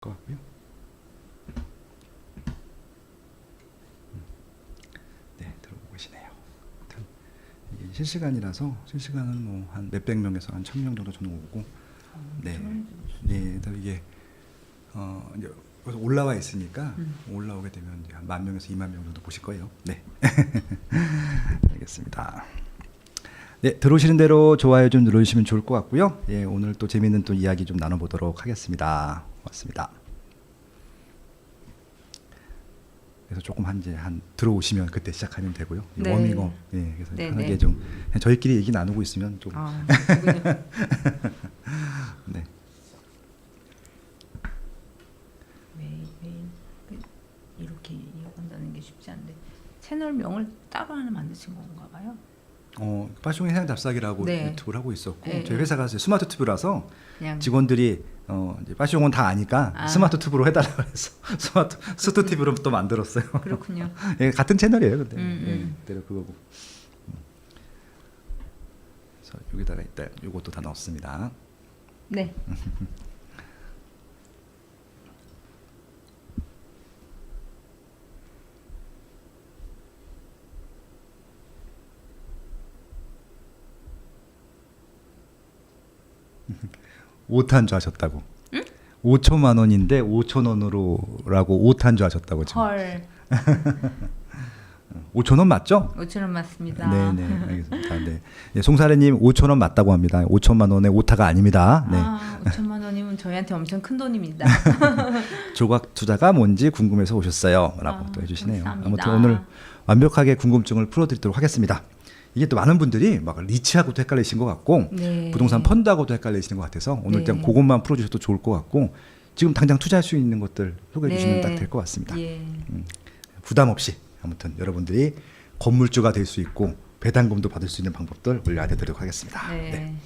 것 같고요. 네, 들어오고 계시네요. 이게 실시간이라서 실시간은 뭐 한 몇백 명에서 한 1,000명 정도 저는 오고, 네, 네, 이게 이제 올라와 있으니까 올라오게 되면 이제 한 10,000명에서 20,000명 정도 보실 거예요. 네, 알겠습니다. 네, 들어오시는 대로 좋아요 좀 눌러주시면 좋을 것 같고요. 예, 오늘 또 재미있는 또 이야기 좀 나눠보도록 하겠습니다. 고맙습니다. 그래서 조금 한 들어오시면 그때 시작하면 되고요. 네. 워밍업. 예, 그래서 네, 편하게 네. 좀 저희끼리 얘기 나누고 있으면 좀. 그렇군요. 네. 매일 이렇게 이어간다는 게 쉽지 않은데 채널명을 따로 하나 만드신 건가 봐요. 파쇼의 해양 잡사기라고 네. 유튜브를 하고 있었고, 네, 저희 네. 회사가 이제 스마트 튜브라서 그냥 직원들이 이제 파쇼는 다 아니까 스마트 튜브로 해달라고 해서 스마트 튜브로 또 만들었어요. 그렇군요. 예, 같은 채널이에요, 근데. 예, 음. 그대로 그거고. 그래서 여기다가 일단 요것도 다 넣었습니다. 네. 오탄주 하셨다고. 5천만 원인데 5천 원으로라고 5탄주 하셨다고 지금. 헐. 5천 원 맞죠? 5천 원 맞습니다. 네네, 알겠습니다. 네. 네, 송사래님 5천 원 맞다고 합니다. 5천만 원의 오타가 아닙니다. 네. 5천만 원이면 저희한테 엄청 큰 돈입니다. 조각 투자가 뭔지 궁금해서 오셨어요.라고 또 해주시네요. 감사합니다. 아무튼 오늘 완벽하게 궁금증을 풀어드리도록 하겠습니다. 이게 또 많은 분들이 막 리츠하고도 헷갈리신 것 같고, 네. 부동산 펀드하고도 헷갈리시는 것 같아서 오늘 네. 그냥 그것만 풀어주셔도 좋을 것 같고, 지금 당장 투자할 수 있는 것들 소개해 주시면 네. 딱 될 것 같습니다. 예. 부담 없이 아무튼 여러분들이 건물주가 될 수 있고 배당금도 받을 수 있는 방법들 오늘 알려드리도록 하겠습니다. 네.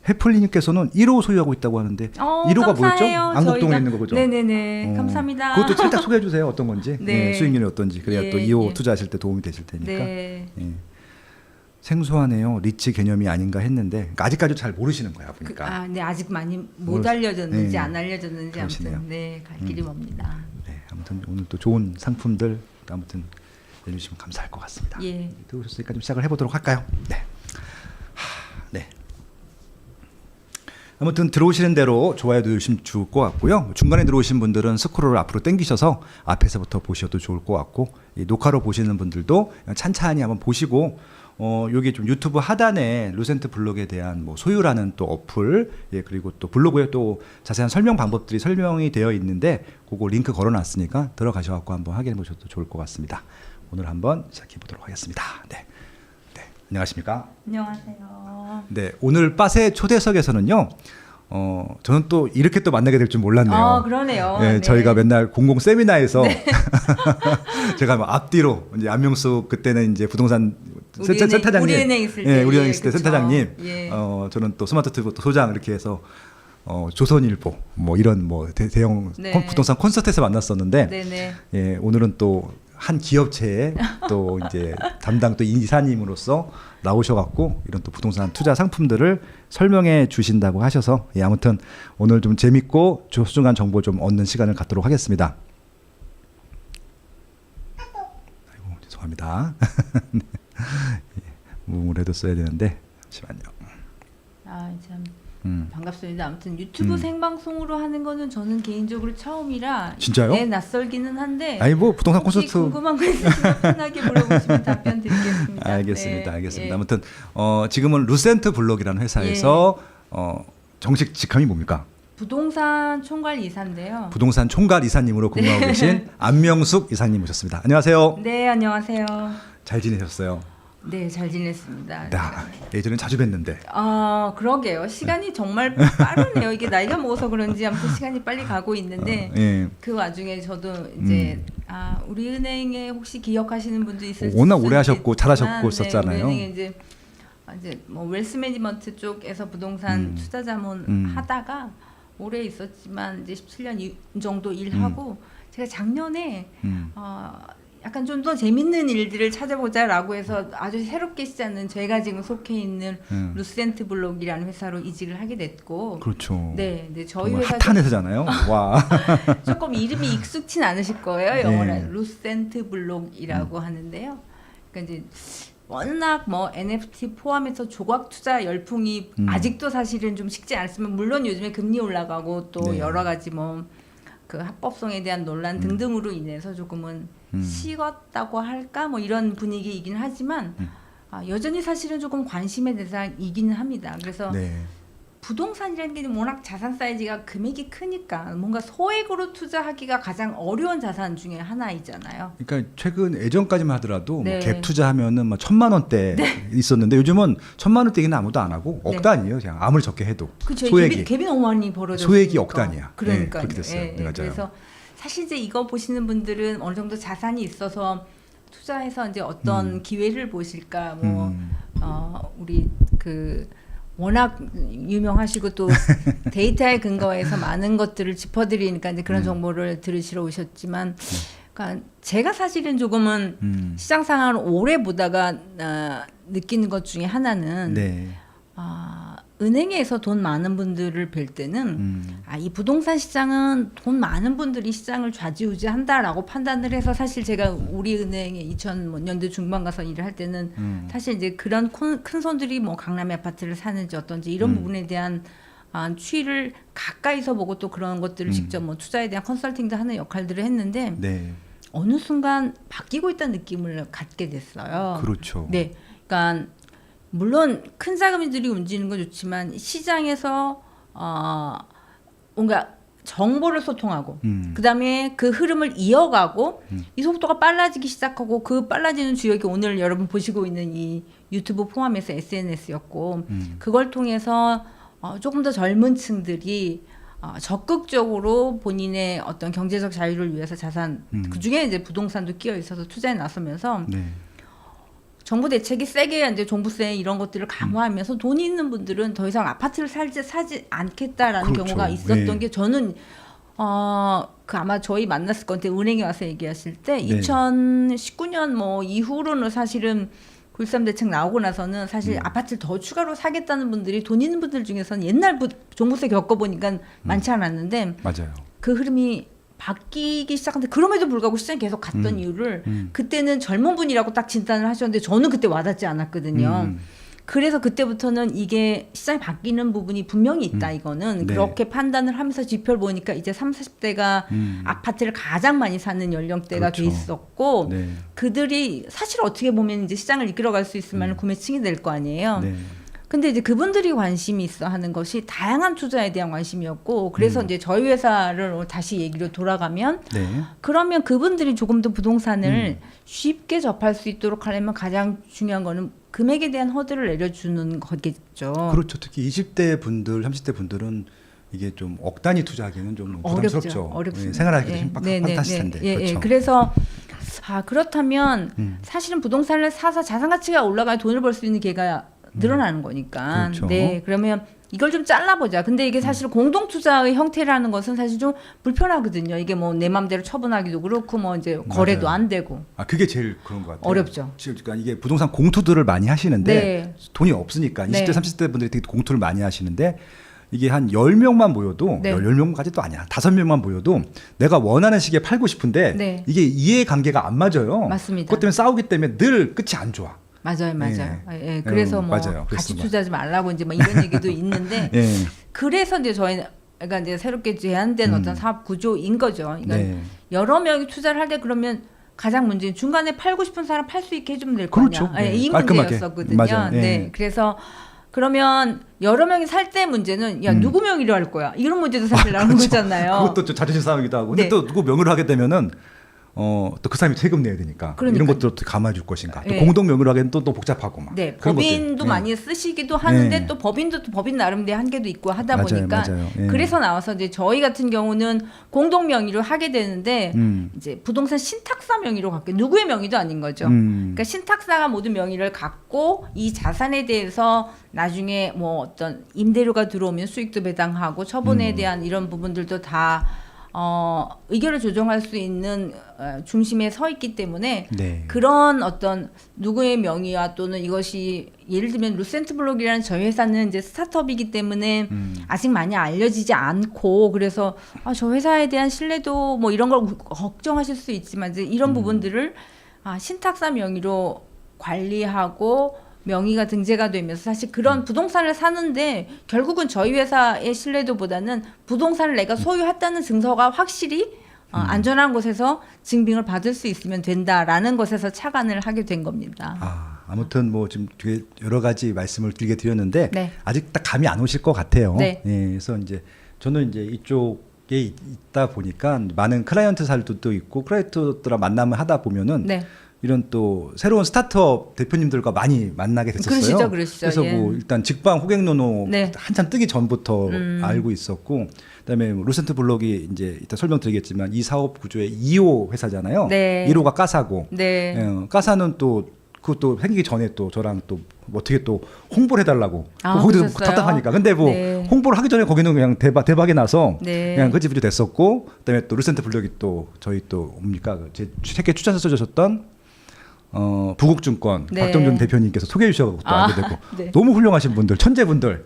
해플리님께서는 1호 소유하고 있다고 하는데 1호가 뭐였죠? 감사해요. 안국동에 저희가- 있는 거 그죠? 네네네. 감사합니다. 그것도 살짝 소개해 주세요. 어떤 건지, 네. 수익률이 어떤지, 그래야 예, 또 2호 예. 투자하실 때 도움이 되실 테니까. 네. 예. 생소하네요. 리츠 개념이 아닌가 했는데, 그러니까 아직까지 잘 모르시는 거야 보니까. 네, 아직 많이 못 뭘- 알려졌는지 네. 안 알려졌는지 그러시네요. 아무튼 갈 길이 멉니다. 네, 아무튼 오늘 또 좋은 상품들 아무튼 알려주시면 감사할 것 같습니다. 예. 들어오셨으니까 좀 시작을 해보도록 할까요? 네. 네. 아무튼 들어오시는 대로 좋아요 누르시면 좋을 것 같고요. 중간에 들어오신 분들은 스크롤을 앞으로 당기셔서 앞에서부터 보셔도 좋을 것 같고, 이 녹화로 보시는 분들도 찬찬히 한번 보시고, 여기 좀 유튜브 하단에 루센트 블록에 대한 뭐 소유라는 또 어플, 예, 그리고 또 블로그에 또 자세한 설명 방법들이 설명이 되어 있는데 그거 링크 걸어놨으니까 들어가셔서 한번 확인해 보셔도 좋을 것 같습니다. 오늘 한번 시작해 보도록 하겠습니다. 네, 네, 안녕하십니까? 안녕하세요. 네, 오늘 빠세 초대석에서는요. 저는 또 이렇게 또 만나게 될 줄 몰랐네요. 그러네요. 네, 네. 저희가 맨날 공공 세미나에서 제가 막 앞뒤로 이제 안명숙 그때는 이제 부동산 센터장님, 우리은행 있을 때, 예, 우리은행 있을 때 그쵸. 센터장님, 예. 저는 또 스마트 튜브 소장 이렇게 해서 조선일보 뭐 이런 뭐 대형 네. 부동산 콘서트에서 만났었는데, 네네. 예, 오늘은 또 한 기업체에 또 이제 담당 또 이사님으로서 나오셔갖고 이런 또 부동산 투자 상품들을 설명해 주신다고 하셔서, 예, 아무튼 오늘 좀 재밌고 소중한 정보 좀 얻는 시간을 갖도록 하겠습니다. 아이고 죄송합니다. 예, 무음을 해도 써야 되는데 잠시만요. 참 음. 반갑습니다. 아무튼 유튜브 생방송으로 하는 거는 저는 개인적으로 처음이라 진짜요? 네, 낯설기는 한데 아니 뭐 부동산 혹시 콘서트. 궁금한 거 있으시면 편하게 물어보시면 답변 드리겠습니다. 알겠습니다. 네. 알겠습니다. 예. 아무튼 지금은 루센트 블록이라는 회사에서 정식 직함이 뭡니까? 부동산 총괄 이사인데요. 부동산 총괄 이사님으로 근무하고 계신 안명숙 이사님 모셨습니다. 안녕하세요. 네, 안녕하세요. 잘 지내셨어요? 네, 잘 지냈습니다. 예전에 자주 뵀는데. 그러게요. 시간이 정말 빠르네요. 이게 나이가 먹어서 그런지 아무튼 시간이 빨리 가고 있는데 예. 그 와중에 저도 이제 우리 은행에 혹시 기억하시는 분도 있을지 워낙 오래 하셨고 잘하셨고 있었잖아요. 우리 은행에 이제 뭐 웰스 매니지먼트 쪽에서 부동산 투자 자문 하다가 오래 있었지만 이제 17년 정도 일하고 제가 작년에 약간 좀 더 재밌는 일들을 찾아보자라고 해서 아주 새롭게 시작하는 제가 지금 속해 있는 루센트 블록이라는 회사로 이직을 하게 됐고. 그렇죠. 네, 네 저희 정말 회사 핫한 회사잖아요. 와. 조금 이름이 익숙진 않으실 거예요. 네. 영어로 루센트 블록이라고 하는데요. 그러니까 이제 워낙 뭐 NFT 포함해서 조각 투자 열풍이 아직도 사실은 좀 식지 않습니다. 물론 요즘에 금리 올라가고 또 네. 여러 가지 뭐 그 합법성에 대한 논란 등등으로 인해서 조금은 식었다고 할까 뭐 이런 분위기이긴 하지만 여전히 사실은 조금 관심의 대상이기는 합니다. 그래서 네. 부동산이라는 게 워낙 자산 사이즈가 금액이 크니까 뭔가 소액으로 투자하기가 가장 어려운 자산 중에 하나이잖아요. 그러니까 최근 예전까지만 하더라도 네. 갭 투자하면은 막 1,000만 원대 있었는데 요즘은 1,000만 원대기는 아무도 안 하고 억 네. 단위예요. 그냥 아무리 적게 해도. 그렇죠. 소액이. 갭이 너무 많이 벌어졌으니까. 소액이 억 단위야. 그러니까 네, 그렇게 됐어요. 네, 맞아요. 그래서 사실 이제 이거 보시는 분들은 어느 정도 자산이 있어서 투자해서 이제 어떤 기회를 보실까 뭐 우리 그 워낙 유명하시고 또 데이터에 근거해서 많은 것들을 짚어드리니까 이제 그런 정보를 들으시러 오셨지만, 그러니까 제가 사실은 조금은 시장 상황을 오래 보다가 느끼는 것 중에 하나는 네. 은행에서 돈 많은 분들을 뵐 때는 이 부동산 시장은 돈 많은 분들이 시장을 좌지우지한다라고 판단을 해서 사실 제가 우리 은행에 2000년대 중반 가서 일을 할 때는 사실 이제 그런 큰 손들이 뭐 강남의 아파트를 사는지 어떤지 이런 부분에 대한 추이를 가까이서 보고 또 그런 것들을 직접 뭐 투자에 대한 컨설팅도 하는 역할들을 했는데 네. 어느 순간 바뀌고 있다는 느낌을 갖게 됐어요. 그렇죠. 네, 그러니까 물론 큰 자금들이 움직이는 건 좋지만 시장에서 뭔가 정보를 소통하고 그다음에 그 흐름을 이어가고 이 속도가 빨라지기 시작하고 그 빨라지는 주역이 오늘 여러분 보시고 있는 이 유튜브 포함해서 SNS였고 그걸 통해서 조금 더 젊은 층들이 적극적으로 본인의 어떤 경제적 자유를 위해서 자산 그중에 이제 부동산도 끼어 있어서 투자에 나서면서 네. 정부 대책이 세게 이제 종부세 이런 것들을 강화하면서 돈이 있는 분들은 더 이상 아파트를 사지 않겠다라는 그렇죠. 경우가 있었던 네. 게 저는 그 아마 저희 만났을 건데 은행에 와서 얘기하실 때 네. 2019년 뭐 이후로는 사실은 9.13 대책 나오고 나서는 사실 아파트를 더 추가로 사겠다는 분들이 돈 있는 분들 중에서는 옛날 종부세 겪어보니까 많지 않았는데 맞아요. 그 흐름이 바뀌기 시작하는데 그럼에도 불구하고 시장이 계속 갔던 이유를 그때는 젊은 분이라고 딱 진단을 하셨는데 저는 그때 와닿지 않았거든요. 그래서 그때부터는 이게 시장이 바뀌는 부분이 분명히 있다 이거는 네. 그렇게 판단을 하면서 지표를 보니까 이제 30, 40대가 아파트를 가장 많이 사는 연령대가 그렇죠. 돼 있었고 네. 그들이 사실 어떻게 보면 이제 시장을 이끌어갈 수 있을 만한 구매층이 될 거 아니에요. 네. 근데 이제 그분들이 관심이 있어 하는 것이 다양한 투자에 대한 관심이었고 그래서 이제 저희 회사를 다시 얘기로 돌아가면 네. 그러면 그분들이 조금 더 부동산을 쉽게 접할 수 있도록 하려면 가장 중요한 거는 금액에 대한 허들을 내려주는 거겠죠. 그렇죠. 특히 20대 분들, 30대 분들은 이게 좀 억 단위 투자하기는 좀 부담스럽죠. 어렵습니다. 예, 생활하기도 예. 빡빡하실 텐데. 예, 그렇죠. 예. 그래서 그렇다면 사실은 부동산을 사서 자산 가치가 올라가야 돈을 벌 수 있는 기회가 늘어나는 거니까. 그렇죠. 네, 그러면 이걸 좀 잘라보자. 근데 이게 사실 공동 투자의 형태라는 것은 사실 좀 불편하거든요. 이게 뭐 내 맘대로 처분하기도 그렇고 뭐 이제 거래도 맞아요. 안 되고 그게 제일 그런 것 같아요. 어렵죠. 그러니까 이게 부동산 공투들을 많이 하시는데 네. 돈이 없으니까 네. 20대, 30대 분들이 되게 공투를 많이 하시는데 이게 한 10명만 모여도 네. 10명까지도 아니야. 5명만 모여도 내가 원하는 시기에 팔고 싶은데 네. 이게 이해관계가 안 맞아요. 맞습니다. 그것 때문에 싸우기 때문에 늘 끝이 안 좋아. 맞아요. 예. 그래서 뭐 맞아요. 같이 그렇습니다. 투자하지 말라고 이제 뭐 이런 얘기도 있는데 예. 그래서 이제 저희는 그러니까 이제 새롭게 제안된 어떤 사업 구조인 거죠. 그러니까 네. 여러 명이 투자를 할 때 그러면 가장 문제는 중간에 팔고 싶은 사람 팔 수 있게 해주면 될 거 그렇죠. 아니야. 네. 이 깔끔하게. 문제였었거든요. 맞아요. 네. 네. 그래서 그러면 여러 명이 살 때 문제는 야 누구 명의로 할 거야 이런 문제도 사실 나오는 거잖아요. 그것도 좀 자존심 싸움이기도 하고. 근데 네. 또 누구 명의로 하게 되면은 또 그 사람이 세금 내야 되니까 그러니까요. 이런 것도 어떻게 감안해 줄 것인가. 또 네. 공동 명의로 하기엔 또 복잡하고 막. 네, 그런 법인도 것들. 많이 쓰시기도 하는데 네. 또 법인도 또 법인 나름대로 한계도 있고 하다 맞아요, 보니까 맞아요. 예. 그래서 나와서 이제 저희 같은 경우는 공동 명의로 하게 되는데 이제 부동산 신탁사 명의로 갖게 누구의 명의도 아닌 거죠. 그러니까 신탁사가 모든 명의를 갖고 이 자산에 대해서 나중에 뭐 어떤 임대료가 들어오면 수익도 배당하고 처분에 대한 이런 부분들도 다 의결을 조정할 수 있는 중심에 서 있기 때문에 네. 그런 어떤 누구의 명의와 또는 이것이 예를 들면 루센트블록이라는 저희 회사는 이제 스타트업이기 때문에 아직 많이 알려지지 않고 그래서 저 회사에 대한 신뢰도 뭐 이런 걸 걱정하실 수 있지만 이제 이런 부분들을 신탁사 명의로 관리하고 명의가 등재가 되면서 사실 그런 부동산을 사는데 결국은 저희 회사의 신뢰도보다는 부동산을 내가 소유했다는 증서가 확실히 안전한 곳에서 증빙을 받을 수 있으면 된다라는 것에서 착안을 하게 된 겁니다. 아무튼 뭐 지금 되게 여러 가지 말씀을 길게 드렸는데 네. 아직 딱 감이 안 오실 것 같아요. 네. 예, 그래서 이제 저는 이제 이쪽에 있다 보니까 많은 클라이언트들도 있고 클라이언트들과 만남을 하다 보면은 네. 이런 또 새로운 스타트업 대표님들과 많이 만나게 됐었어요. 그러시죠. 그래서 예. 뭐 일단 직방 호객노노 네. 한참 뜨기 전부터 알고 있었고, 그다음에 뭐 루센트 블록이 이제 이따 설명드리겠지만 이 사업 구조의 2호 회사잖아요. 네. 1호가 까사고, 네. 까사는 또 그것도 생기기 전에 또 저랑 또 어떻게 또 홍보를 해달라고 거기도 그러셨어요? 답답하니까 근데 뭐 네. 홍보를 하기 전에 거기는 그냥 대박이 나서 네. 그냥 그지부지 됐었고, 그다음에 또 루센트 블록이 또 저희 또 뭡니까 제 세계 추천서 주셨던 부국증권 네. 박정준 대표님께서 소개해 주셔서 또 알게 되고 네. 너무 훌륭하신 분들 천재분들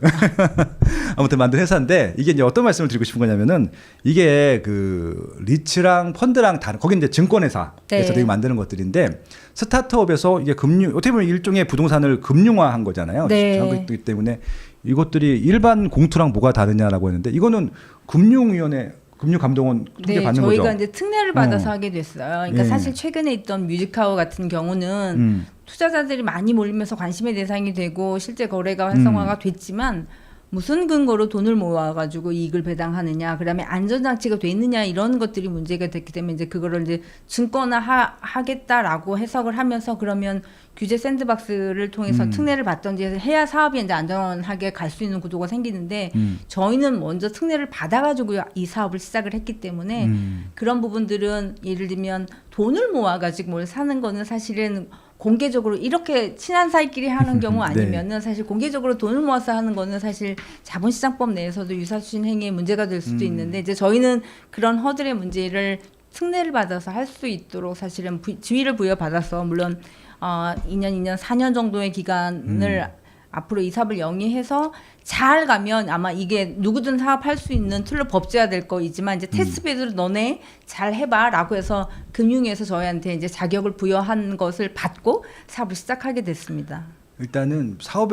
아무튼 만든 회사인데 이게 이제 어떤 말씀을 드리고 싶은 거냐면은 이게 그 리츠랑 펀드랑 다른 거기 이제 증권회사에서 네. 되게 만드는 것들인데 스타트업에서 이게 금융 어떻게 보면 일종의 부동산을 금융화한 거잖아요. 네. 그렇기 때문에 이것들이 일반 공투랑 뭐가 다르냐라고 했는데 이거는 금융위원회 금융감독원 통제 받는 거죠. 저희가 이제 특례를 받아서 하게 됐어요. 그러니까 예. 사실 최근에 있던 뮤직하우 같은 경우는 투자자들이 많이 몰리면서 관심의 대상이 되고 실제 거래가 활성화가 됐지만 무슨 근거로 돈을 모아가지고 이익을 배당하느냐, 그다음에 안전장치가 돼 있느냐 이런 것들이 문제가 됐기 때문에 이제 그거를 이제 증권화하겠다라고 해석을 하면서 그러면 규제 샌드박스를 통해서 특례를 받던지 해야 사업이 이제 안전하게 갈 수 있는 구도가 생기는데 저희는 먼저 특례를 받아가지고 이 사업을 시작을 했기 때문에 그런 부분들은 예를 들면 돈을 모아가지고 뭘 사는 거는 사실은 공개적으로 이렇게 친한 사이끼리 하는 경우 아니면은 사실 공개적으로 돈을 모아서 하는 거는 사실 자본시장법 내에서도 유사추진 행위의 문제가 될 수도 있는데 이제 저희는 그런 허들의 문제를 특례를 받아서 할 수 있도록 사실은 지위를 부여받아서 물론 2년, 4년 정도의 기간을 앞으로 이 사업을 영위해서 잘 가면 아마 이게 누구든 사업할 수 있는 틀로 법제화될 거이지만 이제 테스트베드로 너네 잘 해봐라고 해서 금융위에서 저희한테 이제 자격을 부여한 것을 받고 사업을 시작하게 됐습니다. 일단은 사업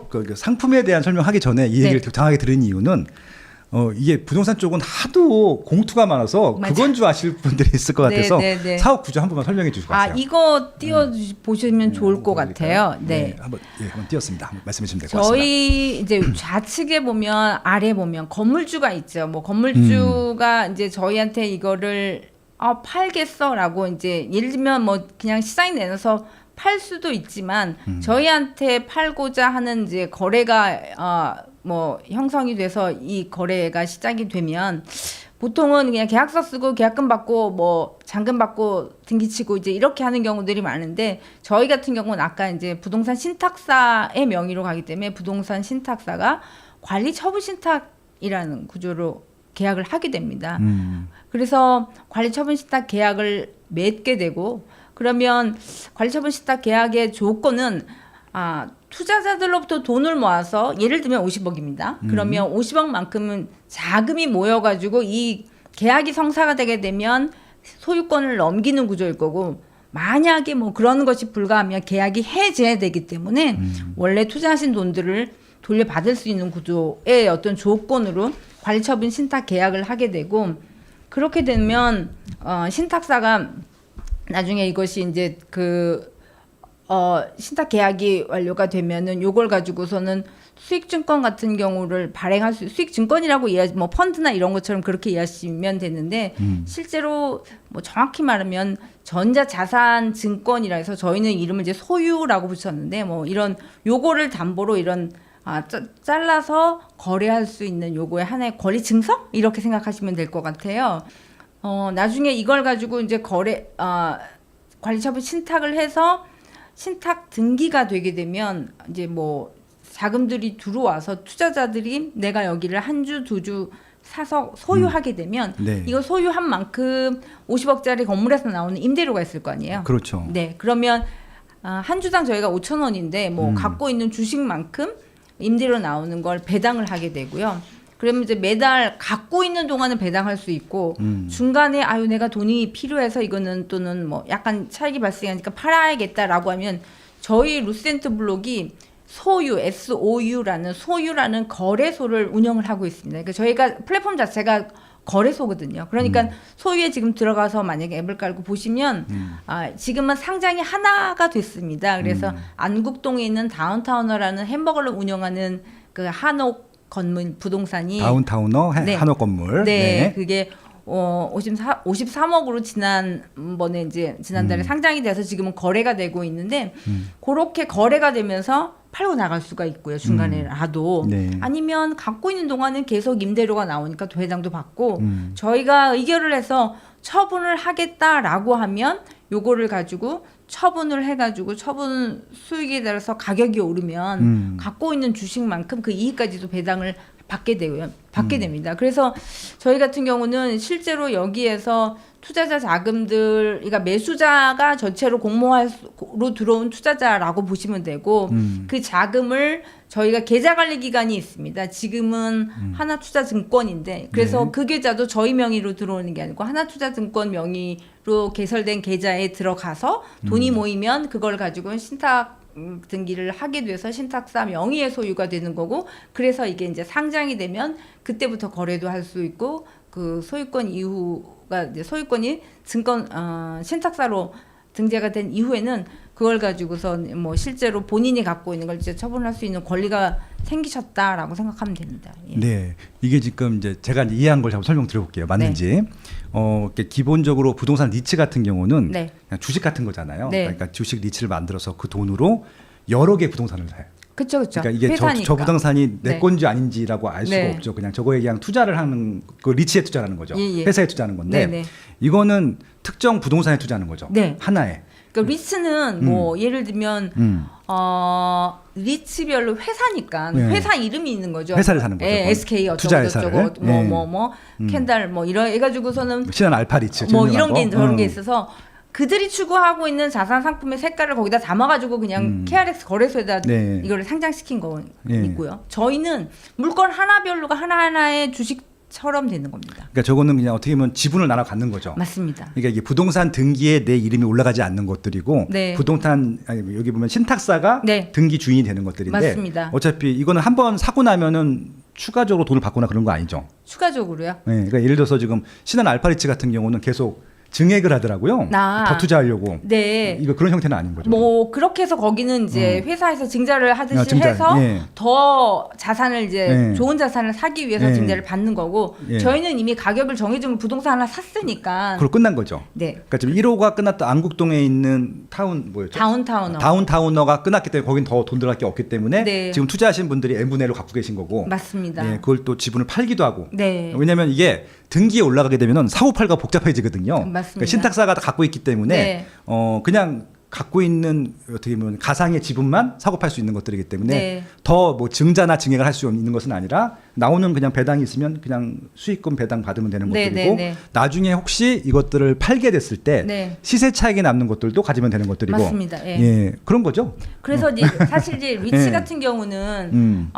그 상품에 대한 설명하기 전에 이 얘기를 네. 장하게 들은 이유는 이게 부동산 쪽은 하도 공투가 많아서 맞아. 그건 줄 아실 분들이 있을 것 네, 같아서 네, 네. 사업 구조 한 번만 설명해 주시고 가세요. 이거 띄워 보시면 좋을 것 그러니까요. 같아요. 네. 한번 띄웠습니다. 한번 말씀해 주시면 될 것 같습니다. 저희 이제 좌측에 보면 아래 보면 건물주가 있죠. 뭐 건물주가 이제 저희한테 이거를 팔겠어라고 이제 예를 들면 뭐 그냥 시장에 내놔서 팔 수도 있지만 저희한테 팔고자 하는 이제 거래가 뭐 형성이 돼서 이 거래가 시작이 되면 보통은 그냥 계약서 쓰고 계약금 받고 뭐 잔금 받고 등기치고 이제 이렇게 하는 경우들이 많은데 저희 같은 경우는 아까 이제 부동산 신탁사의 명의로 가기 때문에 부동산 신탁사가 관리 처분 신탁이라는 구조로 계약을 하게 됩니다. 그래서 관리 처분 신탁 계약을 맺게 되고 그러면 관리 처분 신탁 계약의 조건은 투자자들로부터 돈을 모아서 예를 들면 50억입니다. 그러면 50억만큼은 자금이 모여가지고 이 계약이 성사가 되게 되면 소유권을 넘기는 구조일 거고 만약에 뭐 그런 것이 불가하면 계약이 해제되기 때문에 원래 투자하신 돈들을 돌려받을 수 있는 구조의 어떤 조건으로 관리처분 신탁 계약을 하게 되고 그렇게 되면 신탁사가 나중에 이것이 이제 신탁 계약이 완료가 되면은 요걸 가지고서는 수익증권 같은 경우를 발행할 수 수익증권이라고 뭐 펀드나 이런 것처럼 그렇게 이해하시면 되는데 실제로 뭐 정확히 말하면 전자자산증권이라 해서 저희는 이름을 이제 소유라고 붙였는데 뭐 이런 요거를 담보로 이런 잘라서 거래할 수 있는 요거의 하나의 권리 증서 이렇게 생각하시면 될 것 같아요. 나중에 이걸 가지고 이제 관리처분 신탁을 해서 신탁 등기가 되게 되면 이제 뭐 자금들이 들어와서 투자자들이 내가 여기를 한 주, 두 주 사서 소유하게 되면 네. 이거 소유한 만큼 50억짜리 건물에서 나오는 임대료가 있을 거 아니에요. 그렇죠. 네, 그러면 한 주당 저희가 5,000원인데 뭐 갖고 있는 주식만큼 임대료 나오는 걸 배당을 하게 되고요. 그러면 이제 매달 갖고 있는 동안은 배당할 수 있고 중간에 아유 내가 돈이 필요해서 이거는 또는 뭐 약간 차익이 발생하니까 팔아야겠다라고 하면 저희 루센트 블록이 소유 SOU라는 거래소를 운영을 하고 있습니다. 그러니까 저희가 플랫폼 자체가 거래소거든요. 그러니까 소유에 지금 들어가서 만약에 앱을 깔고 보시면 지금은 상장이 하나가 됐습니다. 그래서 안국동에 있는 다운타우너라는 햄버거를 운영하는 그 한옥 건물 부동산이 다운타우너 네. 한옥 건물. 네, 그게 53억으로 지난달에 상장이 돼서 지금은 거래가 되고 있는데 그렇게 거래가 되면서 팔고 나갈 수가 있고요. 중간에라도 네. 아니면 갖고 있는 동안은 계속 임대료가 나오니까 배당도 받고 저희가 의결을 해서 처분을 하겠다라고 하면 요거를 가지고 처분을 해가지고 처분 수익에 따라서 가격이 오르면 갖고 있는 주식만큼 그 이익까지도 배당을 받게 됩니다. 그래서 저희 같은 경우는 실제로 여기에서 투자자 자금들, 그러니까 매수자가 전체로 공모로 들어온 투자자라고 보시면 되고 그 자금을 저희가 계좌 관리 기관이 있습니다. 지금은 하나투자증권인데 그래서 네. 그 계좌도 저희 명의로 들어오는 게 아니고 하나투자증권 명의로 개설된 계좌에 들어가서 돈이 모이면 그걸 가지고 신탁 등기를 하게 돼서 신탁사 명의의 소유가 되는 거고 그래서 이게 이제 상장이 되면 그때부터 거래도 할 수 있고 그 소유권 이후가 이제 소유권이 증권 신탁사로 등재가 된 이후에는 그걸 가지고서 뭐 실제로 본인이 갖고 있는 걸 이제 처분할 수 있는 권리가 생기셨다라고 생각하면 됩니다. 예. 네, 이게 지금 이제 제가 이제 이해한 걸 한번 설명드려볼게요. 맞는지. 이렇게 기본적으로 부동산 리츠 같은 경우는 네. 그냥 주식 같은 거잖아요. 네. 그러니까 주식 리츠를 만들어서 그 돈으로 여러 개 부동산을 사요. 그렇죠. 그러니까 이게 회사니까. 저 부동산이 내 네. 건지 아닌지라고 알 수가 네. 없죠. 그냥 저거에 그냥 투자를 하는 그 리츠에 투자하는 거죠. 예, 예. 회사에 투자하는 건데 네, 네. 이거는 특정 부동산에 투자하는 거죠. 네. 하나에. 그러니까 리츠는 뭐 예를 들면 리츠별로 회사니까 네. 회사 이름이 있는 거죠. 회사를 사는 거죠. 예, SK 투자 어쩌고 회사를. 저쩌고 네. 뭐 캔달 뭐 이런 해가지고서는 신한 알파 리츠. 뭐 유명한 이런 게 거. 저런 게 있어서 그들이 추구하고 있는 자산 상품의 색깔을 거기다 담아가지고 그냥 KRX 거래소에다 네. 이거를 상장시킨 거 네. 있고요. 저희는 물건 하나별로가 하나하나의 주식처럼 되는 겁니다. 그러니까 저거는 그냥 어떻게 보면 지분을 나눠 갖는 거죠. 맞습니다. 그러니까 이게 부동산 등기에 내 이름이 올라가지 않는 것들이고 네. 부동산 여기 보면 신탁사가 네. 등기 주인이 되는 것들인데 맞습니다. 어차피 이거는 한번 사고 나면은 추가적으로 돈을 받거나 그런 거 아니죠. 추가적으로요. 네, 그러니까 예를 들어서 지금 신한 알파리츠 같은 경우는 계속 증액을 하더라고요. 더 투자하려고. 네. 이거 그런 형태는 아닌 거죠. 뭐 그렇게 해서 거기는 이제 회사에서 증자를 하듯이 증자, 해서 예. 더 자산을 이제 예. 좋은 자산을 사기 위해서 예. 증자를 받는 거고 예. 저희는 이미 가격을 정해주면 부동산 하나 샀으니까 그걸 끝난 거죠. 네. 그러니까 지금 1호가 끝났다 안국동에 있는 타운 뭐였죠? 다운타우너 다운타우너가 끝났기 때문에 거긴 더 돈 들어갈 게 없기 때문에 네. 지금 투자하신 분들이 n분의 1로 갖고 계신 거고. 맞습니다. 예, 그걸 또 지분을 팔기도 하고. 네. 왜냐하면 이게 등기에 올라가게 되면은 사고팔가 복잡해지거든요. 맞습니다. 그러니까 신탁사가 다 갖고 있기 때문에 네. 그냥 갖고 있는 어떻게 보면 가상의 지분만 사고 팔 수 있는 것들이기 때문에 네. 더 뭐 증자나 증액을 할 수 있는 것은 아니라 나오는 그냥 배당이 있으면 그냥 수익금 배당 받으면 되는 네, 것들이고 네, 네. 나중에 혹시 이것들을 팔게 됐을 때 네. 시세 차익이 남는 것들도 가지면 되는 것들이고 맞습니다. 예. 예, 그런 거죠. 그래서 이제 사실 이제 리츠 네. 같은 경우는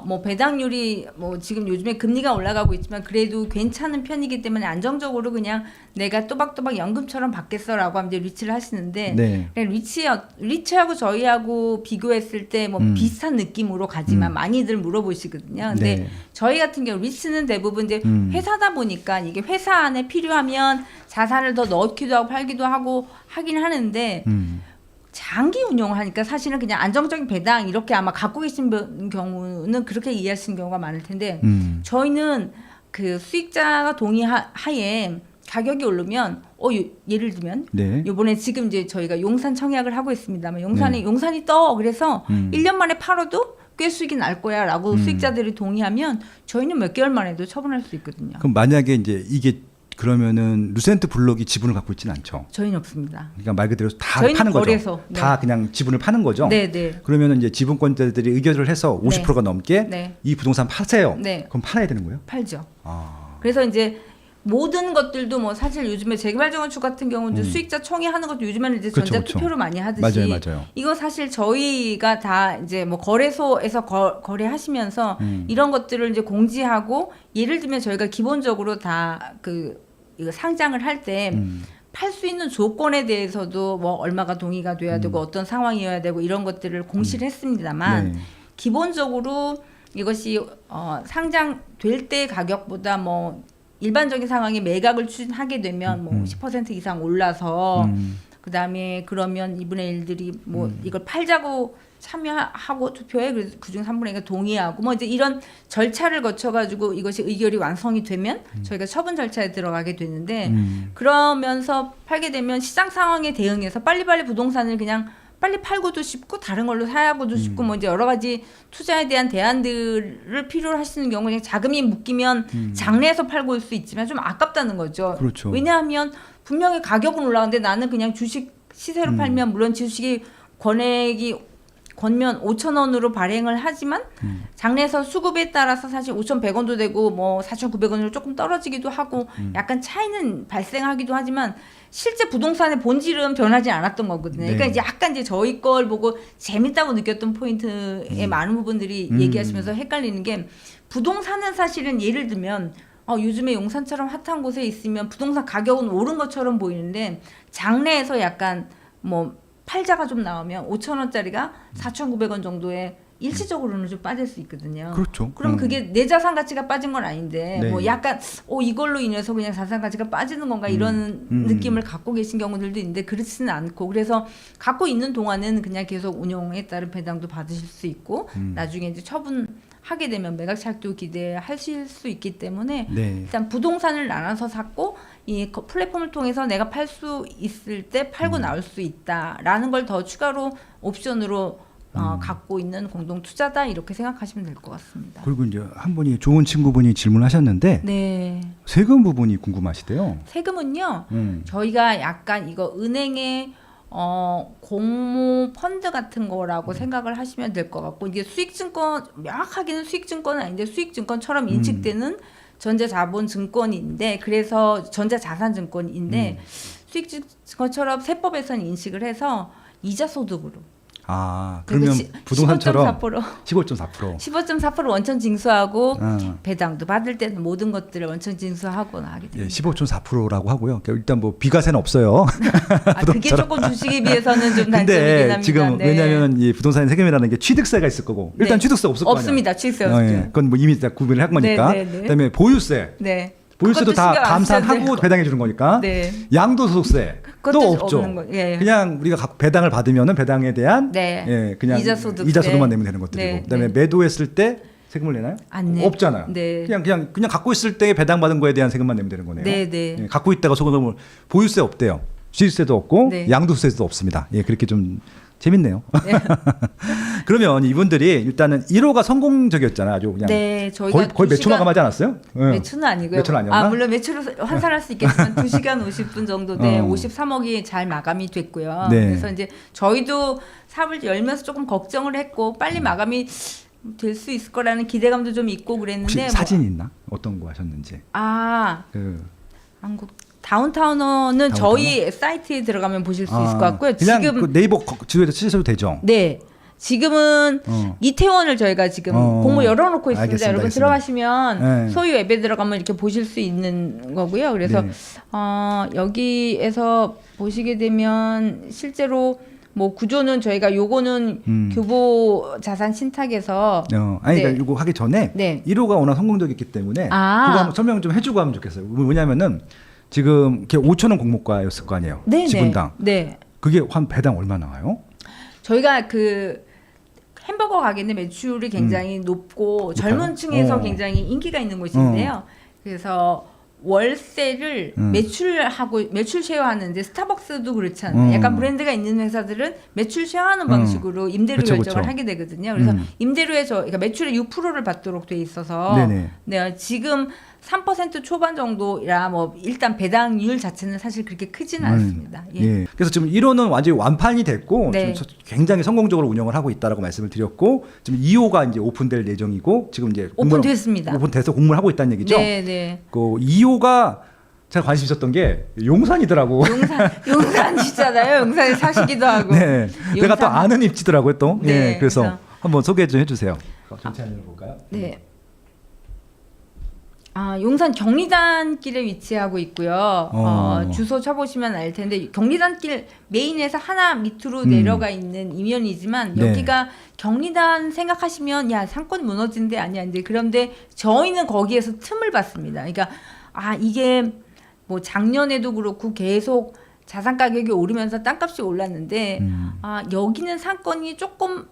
뭐 배당률이 뭐 지금 요즘에 금리가 올라가고 있지만 그래도 괜찮은 편이기 때문에 안정적으로 그냥 내가 또박또박 연금처럼 받겠어라고 하면 이제 리츠를 하시는데 네. 그냥 리츠하고 저희하고 비교했을 때 뭐 비슷한 느낌으로 가지만 많이들 물어보시거든요. 근데 네. 저희 같은 경우 리츠는 대부분 이제 회사다 보니까 이게 회사 안에 필요하면 자산을 더 넣기도 하고 팔기도 하고 하긴 하는데 장기 운영을 하니까 사실은 그냥 안정적인 배당 이렇게 아마 갖고 계신 경우는 그렇게 이해하시는 경우가 많을 텐데 저희는 그 수익자가 동의하에 가격이 오르면 예를 들면 네. 요번에 지금 이제 저희가 용산 청약을 하고 있습니다만 용산이 떠 그래서 1년 만에 팔아도 꽤 수익이 날 거야라고 수익자들이 동의하면 저희는 몇 개월 만에도 처분할 수 있거든요. 그럼 만약에 이제 이게 그러면은 루센트 블록이 지분을 갖고 있지는 않죠. 저희는 없습니다. 그러니까 말 그대로 다 저희는 파는 거래소. 거죠. 네. 다 그냥 지분을 파는 거죠. 네, 네. 그러면은 이제 지분권자들이 의결을 해서 50%가 넘게 네. 이 부동산 파세요. 네. 그럼 팔아야 되는 거예요? 팔죠. 아. 그래서 이제 모든 것들도 뭐 사실 요즘에 재개발정원축 같은 경우는 수익자 총회 하는 것도 요즘에는 이제 그렇죠, 전자 그렇죠. 투표를 많이 하듯이 맞아요. 이거 사실 저희가 다 이제 뭐 거래소에서 거래하시면서 이런 것들을 이제 공지하고 예를 들면 저희가 기본적으로 다 그 이거 상장을 할 때 팔 수 있는 조건에 대해서도 뭐 얼마가 동의가 돼야 되고 어떤 상황이어야 되고 이런 것들을 공시를 했습니다만 네. 기본적으로 이것이 상장될 때 가격보다 뭐 일반적인 상황에 매각을 추진하게 되면 뭐 10% 이상 올라서 그다음에 그러면 2분의 1들이 뭐 이걸 팔자고 참여하고 투표해 그래서 그중 3분의 1가 동의하고 뭐 이제 이런 절차를 거쳐 가지고 이것이 의결이 완성이 되면 저희가 처분 절차에 들어가게 되는데 그러면서 팔게 되면 시장 상황에 대응해서 빨리빨리 부동산을 그냥 빨리 팔고도 싶고 다른 걸로 사야고도 싶고 뭐 이제 여러 가지 투자에 대한 대안들을 필요로 하시는 경우 그냥 자금이 묶이면 장래에서 팔고 올 수 있지만 좀 아깝다는 거죠. 그렇죠. 왜냐하면 분명히 가격은 올라가는데 나는 그냥 주식 시세로 팔면 물론 주식이 권면 5,000원으로 발행을 하지만 장래에서 수급에 따라서 사실 5,100원도 되고 뭐 4,900원으로 조금 떨어지기도 하고 약간 차이는 발생하기도 하지만 실제 부동산의 본질은 변하지 않았던 거거든요. 네. 그러니까 이제 약간 이제 저희 걸 보고 재밌다고 느꼈던 포인트에 많은 부분들이 얘기하시면서 헷갈리는 게 부동산은 사실은 예를 들면 요즘에 용산처럼 핫한 곳에 있으면 부동산 가격은 오른 것처럼 보이는데 장래에서 약간 뭐 팔자가 좀 나오면 5,000원짜리가 4,900원 정도에 일시적으로는 좀 빠질 수 있거든요. 그렇죠. 그럼 그게 내 자산 가치가 빠진 건 아닌데 네. 뭐 약간 이걸로 인해서 그냥 자산 가치가 빠지는 건가 이런 느낌을 갖고 계신 경우들도 있는데 그렇지는 않고 그래서 갖고 있는 동안은 그냥 계속 운용에 따른 배당도 받으실 수 있고 나중에 이제 처분하게 되면 매각 착도 기대하실 수 있기 때문에 네. 일단 부동산을 나눠서 샀고 이 플랫폼을 통해서 내가 팔 수 있을 때 팔고 나올 수 있다라는 걸 더 추가로 옵션으로 갖고 있는 공동 투자다 이렇게 생각하시면 될 것 같습니다. 그리고 이제 한 분이 좋은 친구분이 질문하셨는데 네. 세금 부분이 궁금하시대요. 세금은요. 저희가 약간 이거 은행의 공모 펀드 같은 거라고 생각을 하시면 될 것 같고 이게 수익증권 명확하게는 수익증권은 아닌데 수익증권처럼 인식되는 전자자본증권인데 그래서 전자자산증권인데 수익증권처럼 세법에서는 인식을 해서 이자소득으로 그러면 부동산처럼 15.4% 15.4%. 15.4% 원천 징수하고 배당도 받을 때는 모든 것들을 원천 징수하고 나가게 됩니다. 예, 15.4%라고 하고요. 그러니까 일단 뭐 비과세는 없어요. 그게 조금 주식에 비해서는 좀 단점이긴 근데 합니다. 지금 네. 왜냐하면 이 부동산 세금이라는 게 취득세가 있을 거고 일단 네. 취득세 없을 거 아니에요. 없습니다. 취득세 없죠. 예, 그건 뭐 이미 다 구분을 한 거니까. 네, 네, 네. 그다음에 보유세. 네. 보유세도 그것도 다 신경 안 쓰셔도 감산하고 돼요. 배당해 주는 거니까. 네. 양도소득세 또 그것도 없죠. 없는 거. 예. 그냥 우리가 각 배당을 받으면은 배당에 대한 네. 예, 그냥 이자소득세. 이자소득만 내면 되는 것들이고. 네, 그다음에 네. 매도했을 때 세금을 내나요? 안 내요. 없잖아요. 네. 그냥 갖고 있을 때 배당 받은 거에 대한 세금만 내면 되는 거네요. 네, 네. 예, 갖고 있다가 소금을 보유세 없대요. 취득세도 없고 네. 양도세도 없습니다. 예, 그렇게 좀 재밌네요. 네. 그러면 이분들이 일단은 1호가 성공적이었잖아요. 아주 그냥 네, 저희가 거의 매출 마감하지 않았어요? 응. 매출은 아니고요. 매출은 아니었나? 물론 매출을 환산할 수 있겠지만 2시간 50분 정도 돼 53억이 잘 마감이 됐고요. 네. 그래서 이제 저희도 사업을 열면서 조금 걱정을 했고 빨리 마감이 될 수 있을 거라는 기대감도 좀 있고 혹시 그랬는데 사진 있나? 어떤 거 하셨는지. 한국 다운타우너는 저희 사이트에 들어가면 보실 수 있을 것 같고요. 그냥 지금 그 네이버 지도에서 치셔도 되죠. 네. 지금은 이태원을 저희가 지금 공모 열어놓고 있습니다. 알겠습니다, 여러분 알겠습니다. 들어가시면 네. 소유 앱에 들어가면 이렇게 보실 수 있는 거고요. 그래서 네. 여기에서 보시게 되면 실제로 뭐 구조는 저희가 요거는 규보 자산 신탁에서 아니 네. 그러니까 이거 하기 전에 네. 1호가 워낙 성공적이기 때문에 그거 한번 설명 좀 해주고 하면 좋겠어요. 왜냐하면은 지금 이렇게 5,000원 공모가였을 거 아니에요. 네, 지분당. 네. 그게 한 배당 얼마 나와요? 저희가 그 햄버거 가게는 매출이 굉장히 높고 젊은 층에서 굉장히 인기가 있는 곳인데요. 그래서 월세를 매출 쉐어하는데 스타벅스도 그렇지 않나요? 약간 브랜드가 있는 회사들은 매출 쉐어하는 방식으로 임대료 그쵸, 결정을 그쵸. 하게 되거든요. 그래서 임대료에 그러니까 매출의 6%를 받도록 돼 있어서 네네. 네, 지금 3% 초반 정도라 뭐 일단 배당률 자체는 사실 그렇게 크지는 않습니다. 예. 예. 그래서 지금 1호는 완전히 완판이 됐고 네. 지금 굉장히 성공적으로 운영을 하고 있다라고 말씀을 드렸고 지금 2호가 이제 오픈될 예정이고 지금 이제 오픈됐습니다. 오픈돼서 공부를 하고 있다는 얘기죠. 네, 네. 그 2호가 제가 관심 있었던 게 용산이더라고. 용산이잖아요. 용산에 사시기도 하고. 네. 내가 또 아는 입지더라고요, 또. 네, 예. 그래서 그래서 한번 소개 좀 해주세요. 전체 화면을 볼까요? 네. 용산 경리단길에 위치하고 있고요. 주소 쳐보시면 알 텐데 경리단길 메인에서 하나 밑으로 내려가 있는 이면이지만 네. 여기가 경리단 생각하시면 야 상권이 무너진 데 아니야 이제 그런데 저희는 거기에서 틈을 봤습니다. 그러니까 이게 뭐 작년에도 그렇고 계속 자산 가격이 오르면서 땅값이 올랐는데 여기는 상권이 조금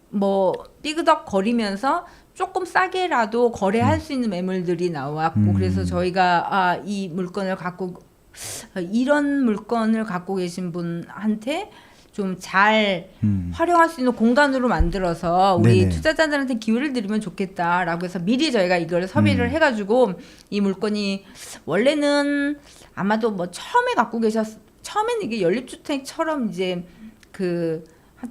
뭐 삐그덕 거리면서 조금 싸게라도 거래할 수 있는 매물들이 나왔고 그래서 저희가 이 물건을 갖고 이런 물건을 갖고 계신 분한테 좀 잘 활용할 수 있는 공간으로 만들어서 우리 네네. 투자자들한테 기회를 드리면 좋겠다라고 해서 미리 저희가 이걸 섭외를 해가지고 이 물건이 원래는 아마도 뭐 처음에는 이게 연립주택처럼 이제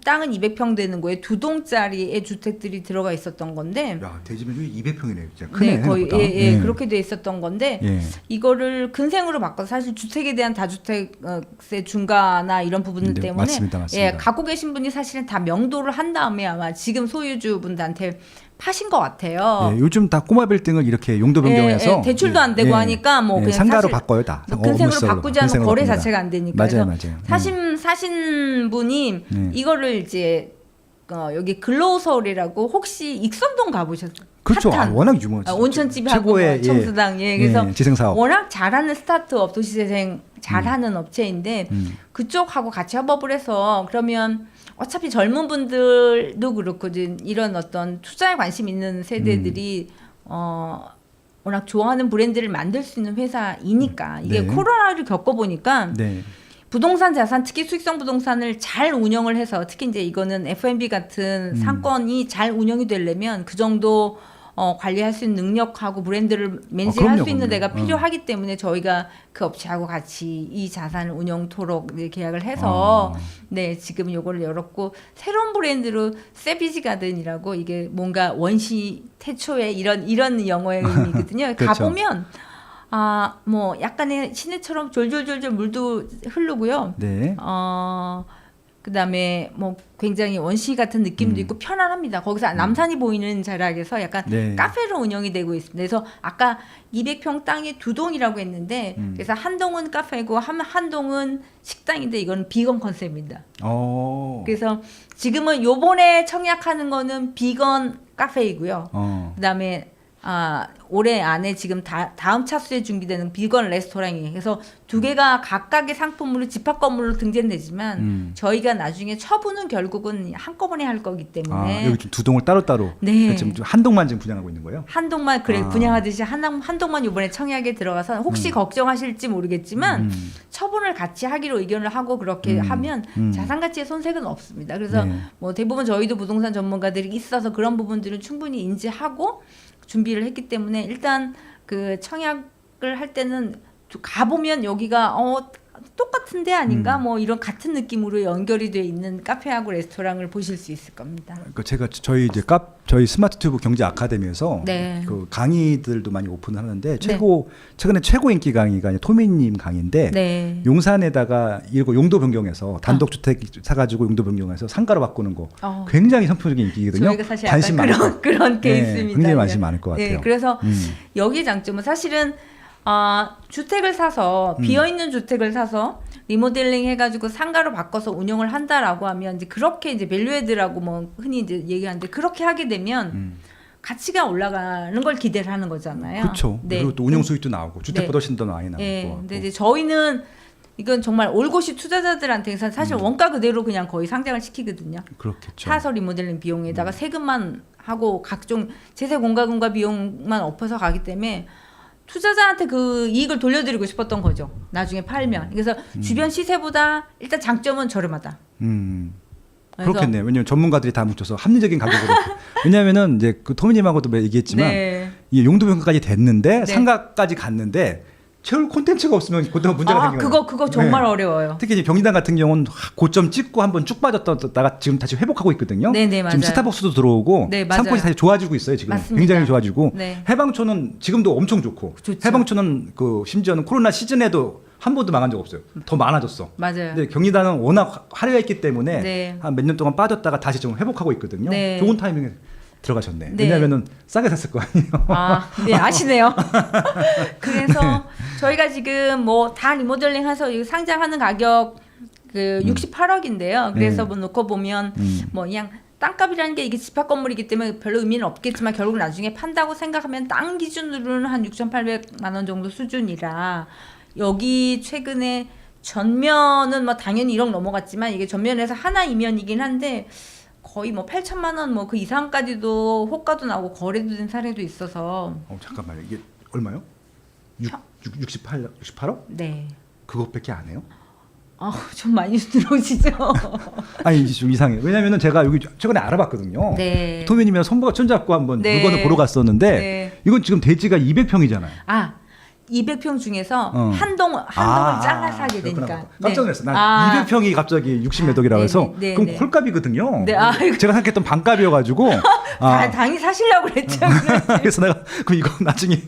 땅은 200평 되는 거에 2동짜리의 주택들이 들어가 있었던 건데 야, 대지면적이 200평이네요. 진짜 크네. 네, 거의 생각보다. 그렇게 돼 있었던 건데 예. 이거를 근생으로 바꿔서 사실 주택에 대한 다주택세 중과나 이런 부분들 네, 때문에 맞습니다. 갖고 계신 분이 사실은 다 명도를 한 다음에 아마 지금 소유주분들한테 파신 것 같아요. 예, 요즘 다 꼬마 빌딩을 이렇게 용도 변경해서 대출도 안 되고 하니까 뭐 그냥 상가로 사실 바꿔요 다. 근생으로 바꾸지 않으면 근생으로 거래 바꿉니다. 자체가 안 되니까. 맞아요, 그래서 맞아요. 사신 분이 이거를 이제 여기 글로우서울이라고 혹시 익선동 가보셨어요? 그렇죠. 핫한 워낙 유명한 온천집하고 최고의 청수당 그래서 지생사업. 워낙 잘하는 스타트업 도시재생 잘하는 업체인데 그쪽하고 같이 협업을 해서 그러면 어차피 젊은 분들도 그렇고 이런 어떤 투자에 관심 있는 세대들이 워낙 좋아하는 브랜드를 만들 수 있는 회사이니까 이게 네. 코로나를 겪어보니까 네. 부동산 자산 특히 수익성 부동산을 잘 운영을 해서 특히 이제 이거는 F&B 같은 상권이 잘 운영이 되려면 그 정도 관리할 수 있는 능력하고 브랜드를 맨징할 수 있는 데가 필요하기 때문에 저희가 그 업체하고 같이 이 자산을 운영토록 계약을 해서 네 지금 요거를 열었고 새로운 브랜드로 세비지 가든이라고 이게 뭔가 원시 태초의 이런 영어의 의미거든요. 그렇죠. 가보면 뭐 약간의 시내처럼 졸졸졸졸 물도 흐르고요. 네. 그다음에 뭐 굉장히 원시 같은 느낌도 있고 편안합니다. 거기서 남산이 보이는 자락에서 약간 네. 카페로 운영이 되고 있습니다. 그래서 아까 200평 땅에 2동이라고 했는데 그래서 한 동은 카페고 한 동은 식당인데 이건 비건 컨셉입니다. 그래서 지금은 요번에 청약하는 거는 비건 카페이고요. 그다음에 올해 안에 지금 다음 차수에 준비되는 비건 레스토랑이에요. 그래서 두 개가 각각의 상품으로 집합 건물로 등재되지만 저희가 나중에 처분은 결국은 한꺼번에 할 거기 때문에 여기 좀 두 동을 따로따로 네. 지금 한 동만 지금 분양하고 있는 거예요? 한 동만 분양하듯이 한 동만 이번에 청약에 들어가서 혹시 걱정하실지 모르겠지만 처분을 같이 하기로 의견을 하고 그렇게 하면 자산 가치의 손색은 없습니다. 그래서 뭐 대부분 저희도 부동산 전문가들이 있어서 그런 부분들은 충분히 인지하고 준비를 했기 때문에 일단 그 청약을 할 때는 가보면 여기가 똑같은 데 아닌가 뭐 이런 같은 느낌으로 연결이 돼 있는 카페하고 레스토랑을 보실 수 있을 겁니다. 그러니까 제가 저희 스마트튜브 경제 아카데미에서 네. 그 강의들도 많이 오픈을 하는데 최근에 최고 인기 강의가 토미님 강의인데 네. 용산에다가 이거 용도 변경해서 단독 주택 사가지고 용도 변경해서 상가로 바꾸는 거 굉장히 선풍적인 인기거든요. 저희가 사실 관심 약간 그런 케이스입니다. 굉장히 관심 많을 것 같아요. 네, 그래서 여기 장점은 사실은 주택을 사서 비어있는 주택을 사서 리모델링 해가지고 상가로 바꿔서 운영을 한다라고 하면 이제 그렇게 이제 밸류에드라고 뭐 흔히 이제 얘기하는데 그렇게 하게 되면 가치가 올라가는 걸 기대를 하는 거잖아요. 그렇죠. 네. 그리고 또 운영 수익도 나오고 주택보다 훨씬 더 많이 나오고. 네. 근데 이제 저희는 이건 정말 올곧이 투자자들한테 사실 원가 그대로 그냥 거의 상장을 시키거든요. 그렇겠죠. 사서 리모델링 비용에다가 세금만 하고 각종 제세 공과금과 비용만 엎어서 가기 때문에 투자자한테 그 이익을 돌려드리고 싶었던 거죠. 나중에 팔면. 그래서 주변 시세보다 일단 장점은 저렴하다. 그렇겠네요. 왜냐면 전문가들이 다 뭉쳐서 합리적인 가격으로. 왜냐면은 이제 그 토미님하고도 얘기했지만 네. 이 용도평가까지 됐는데 네. 상가까지 갔는데 채울 콘텐츠가 없으면 그때가 문제가 생겨요. 그거 정말 어려워요. 특히 이제 경리단 같은 경우는 고점 찍고 한번 쭉 빠졌다가 지금 다시 회복하고 있거든요. 네네, 맞아요. 지금 스타벅스도 들어오고 네, 맞아요. 상권이 다시 좋아지고 있어요. 지금 맞습니다. 굉장히 좋아지고 네. 해방촌은 지금도 엄청 좋고 좋죠. 해방촌은 그 심지어는 코로나 시즌에도 한 번도 망한 적 없어요. 더 많아졌어. 맞아요. 근데 경리단은 워낙 화려했기 때문에 네. 한 몇 년 동안 빠졌다가 다시 좀 회복하고 있거든요. 네. 좋은 타이밍에 들어가셨네. 네. 왜냐하면은 싸게 샀을 거 아니에요. 네, 아시네요. 그래서 저희가 지금 뭐 다 리모델링해서 이거 상장하는 가격 그 68억인데요. 그래서 네. 뭐 놓고 보면 뭐 그냥 땅값이라는 게 이게 집합 건물이기 때문에 별로 의미는 없겠지만 결국 나중에 판다고 생각하면 땅 기준으로는 한 6,800만 원 정도 수준이라 여기 최근에 전면은 뭐 당연히 1억 넘어갔지만 이게 전면에서 하나 이면이긴 한데 거의 뭐 8천만 원 뭐 그 이상까지도 호가도 나오고 거래도 된 사례도 있어서 잠깐만요. 이게 얼마요? 68억? 네. 그것밖에 안 해요? 좀 많이 들어오시죠? 아니 이제 좀 이상해요. 왜냐면은 제가 여기 최근에 알아봤거든요. 네. 토미님이랑 손바가 손잡고 한번 네. 물건을 보러 갔었는데 네. 이건 지금 대지가 200평이잖아요. 200평 중에서 어. 한 동을 잘라서 하게 되니까. 깜짝 놀랐어. 난 200평이 갑자기 60몇 억이라고 해서 네, 네, 그럼 네. 홀값이거든요. 네, 제가 생각했던 반값이어가지고 당연히 사시려고 그랬죠. 그래서 내가 그럼 이거 나중에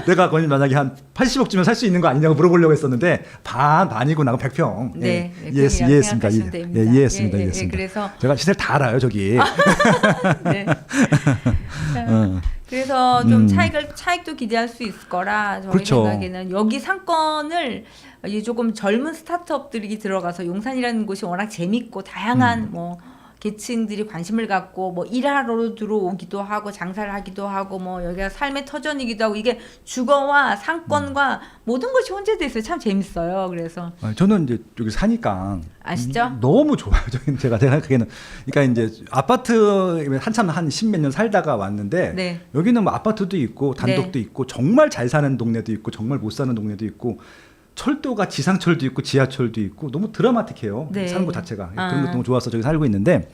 내가 거의 만약에 한 80억쯤면 살 수 있는 거 아니냐고 물어보려고 했었는데 반이고 나고 100평. 네, 이해했습니다. 이해했습니다. 예, 그래서 제가 시세를 다 알아요, 저기. 네. 그래서 좀 차익도 기대할 수 있을 거라 저희 그렇죠. 생각에는 여기 상권을 이제 조금 젊은 스타트업들이 들어가서 용산이라는 곳이 워낙 재밌고 다양한 뭐 계층들이 관심을 갖고 뭐 일하러 들어오기도 하고 장사를 하기도 하고 뭐 여기가 삶의 터전이기도 하고 이게 주거와 상권과 모든 것이 혼재돼 있어요. 참 재밌어요. 그래서 저는 이제 여기 사니까 아시죠? 너무 좋아요. 제가 생각하기에는 그러니까 이제 아파트 한참 한 10몇 년 살다가 왔는데 네. 여기는 뭐 아파트도 있고 단독도 있고 정말 잘 사는 동네도 있고 정말 못 사는 동네도 있고 철도가 지상철도 있고 지하철도 있고 너무 드라마틱해요. 네. 사는 것 자체가 그런 게 너무 좋아서 저기 살고 있는데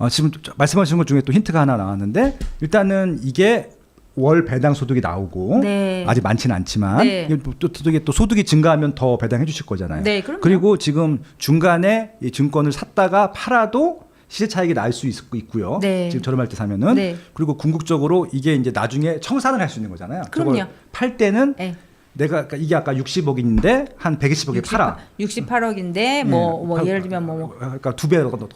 지금 말씀하신 것 중에 또 힌트가 하나 나왔는데 일단은 이게 월 배당 소득이 나오고 네. 아직 많지는 않지만 네. 또 소득이 증가하면 더 배당해 주실 거잖아요. 네, 그럼요. 그리고 지금 중간에 이 증권을 샀다가 팔아도 시세 차익이 날 수 있고요. 네. 지금 저렴할 때 사면은 네. 그리고 궁극적으로 이게 이제 나중에 청산을 할 수 있는 거잖아요. 그럼요. 저걸 팔 때는 네. 내가 이게 아까 60억인데 한 120억에 팔아. 68억인데 뭐 예를 들면 뭐 그러니까 두 배가 더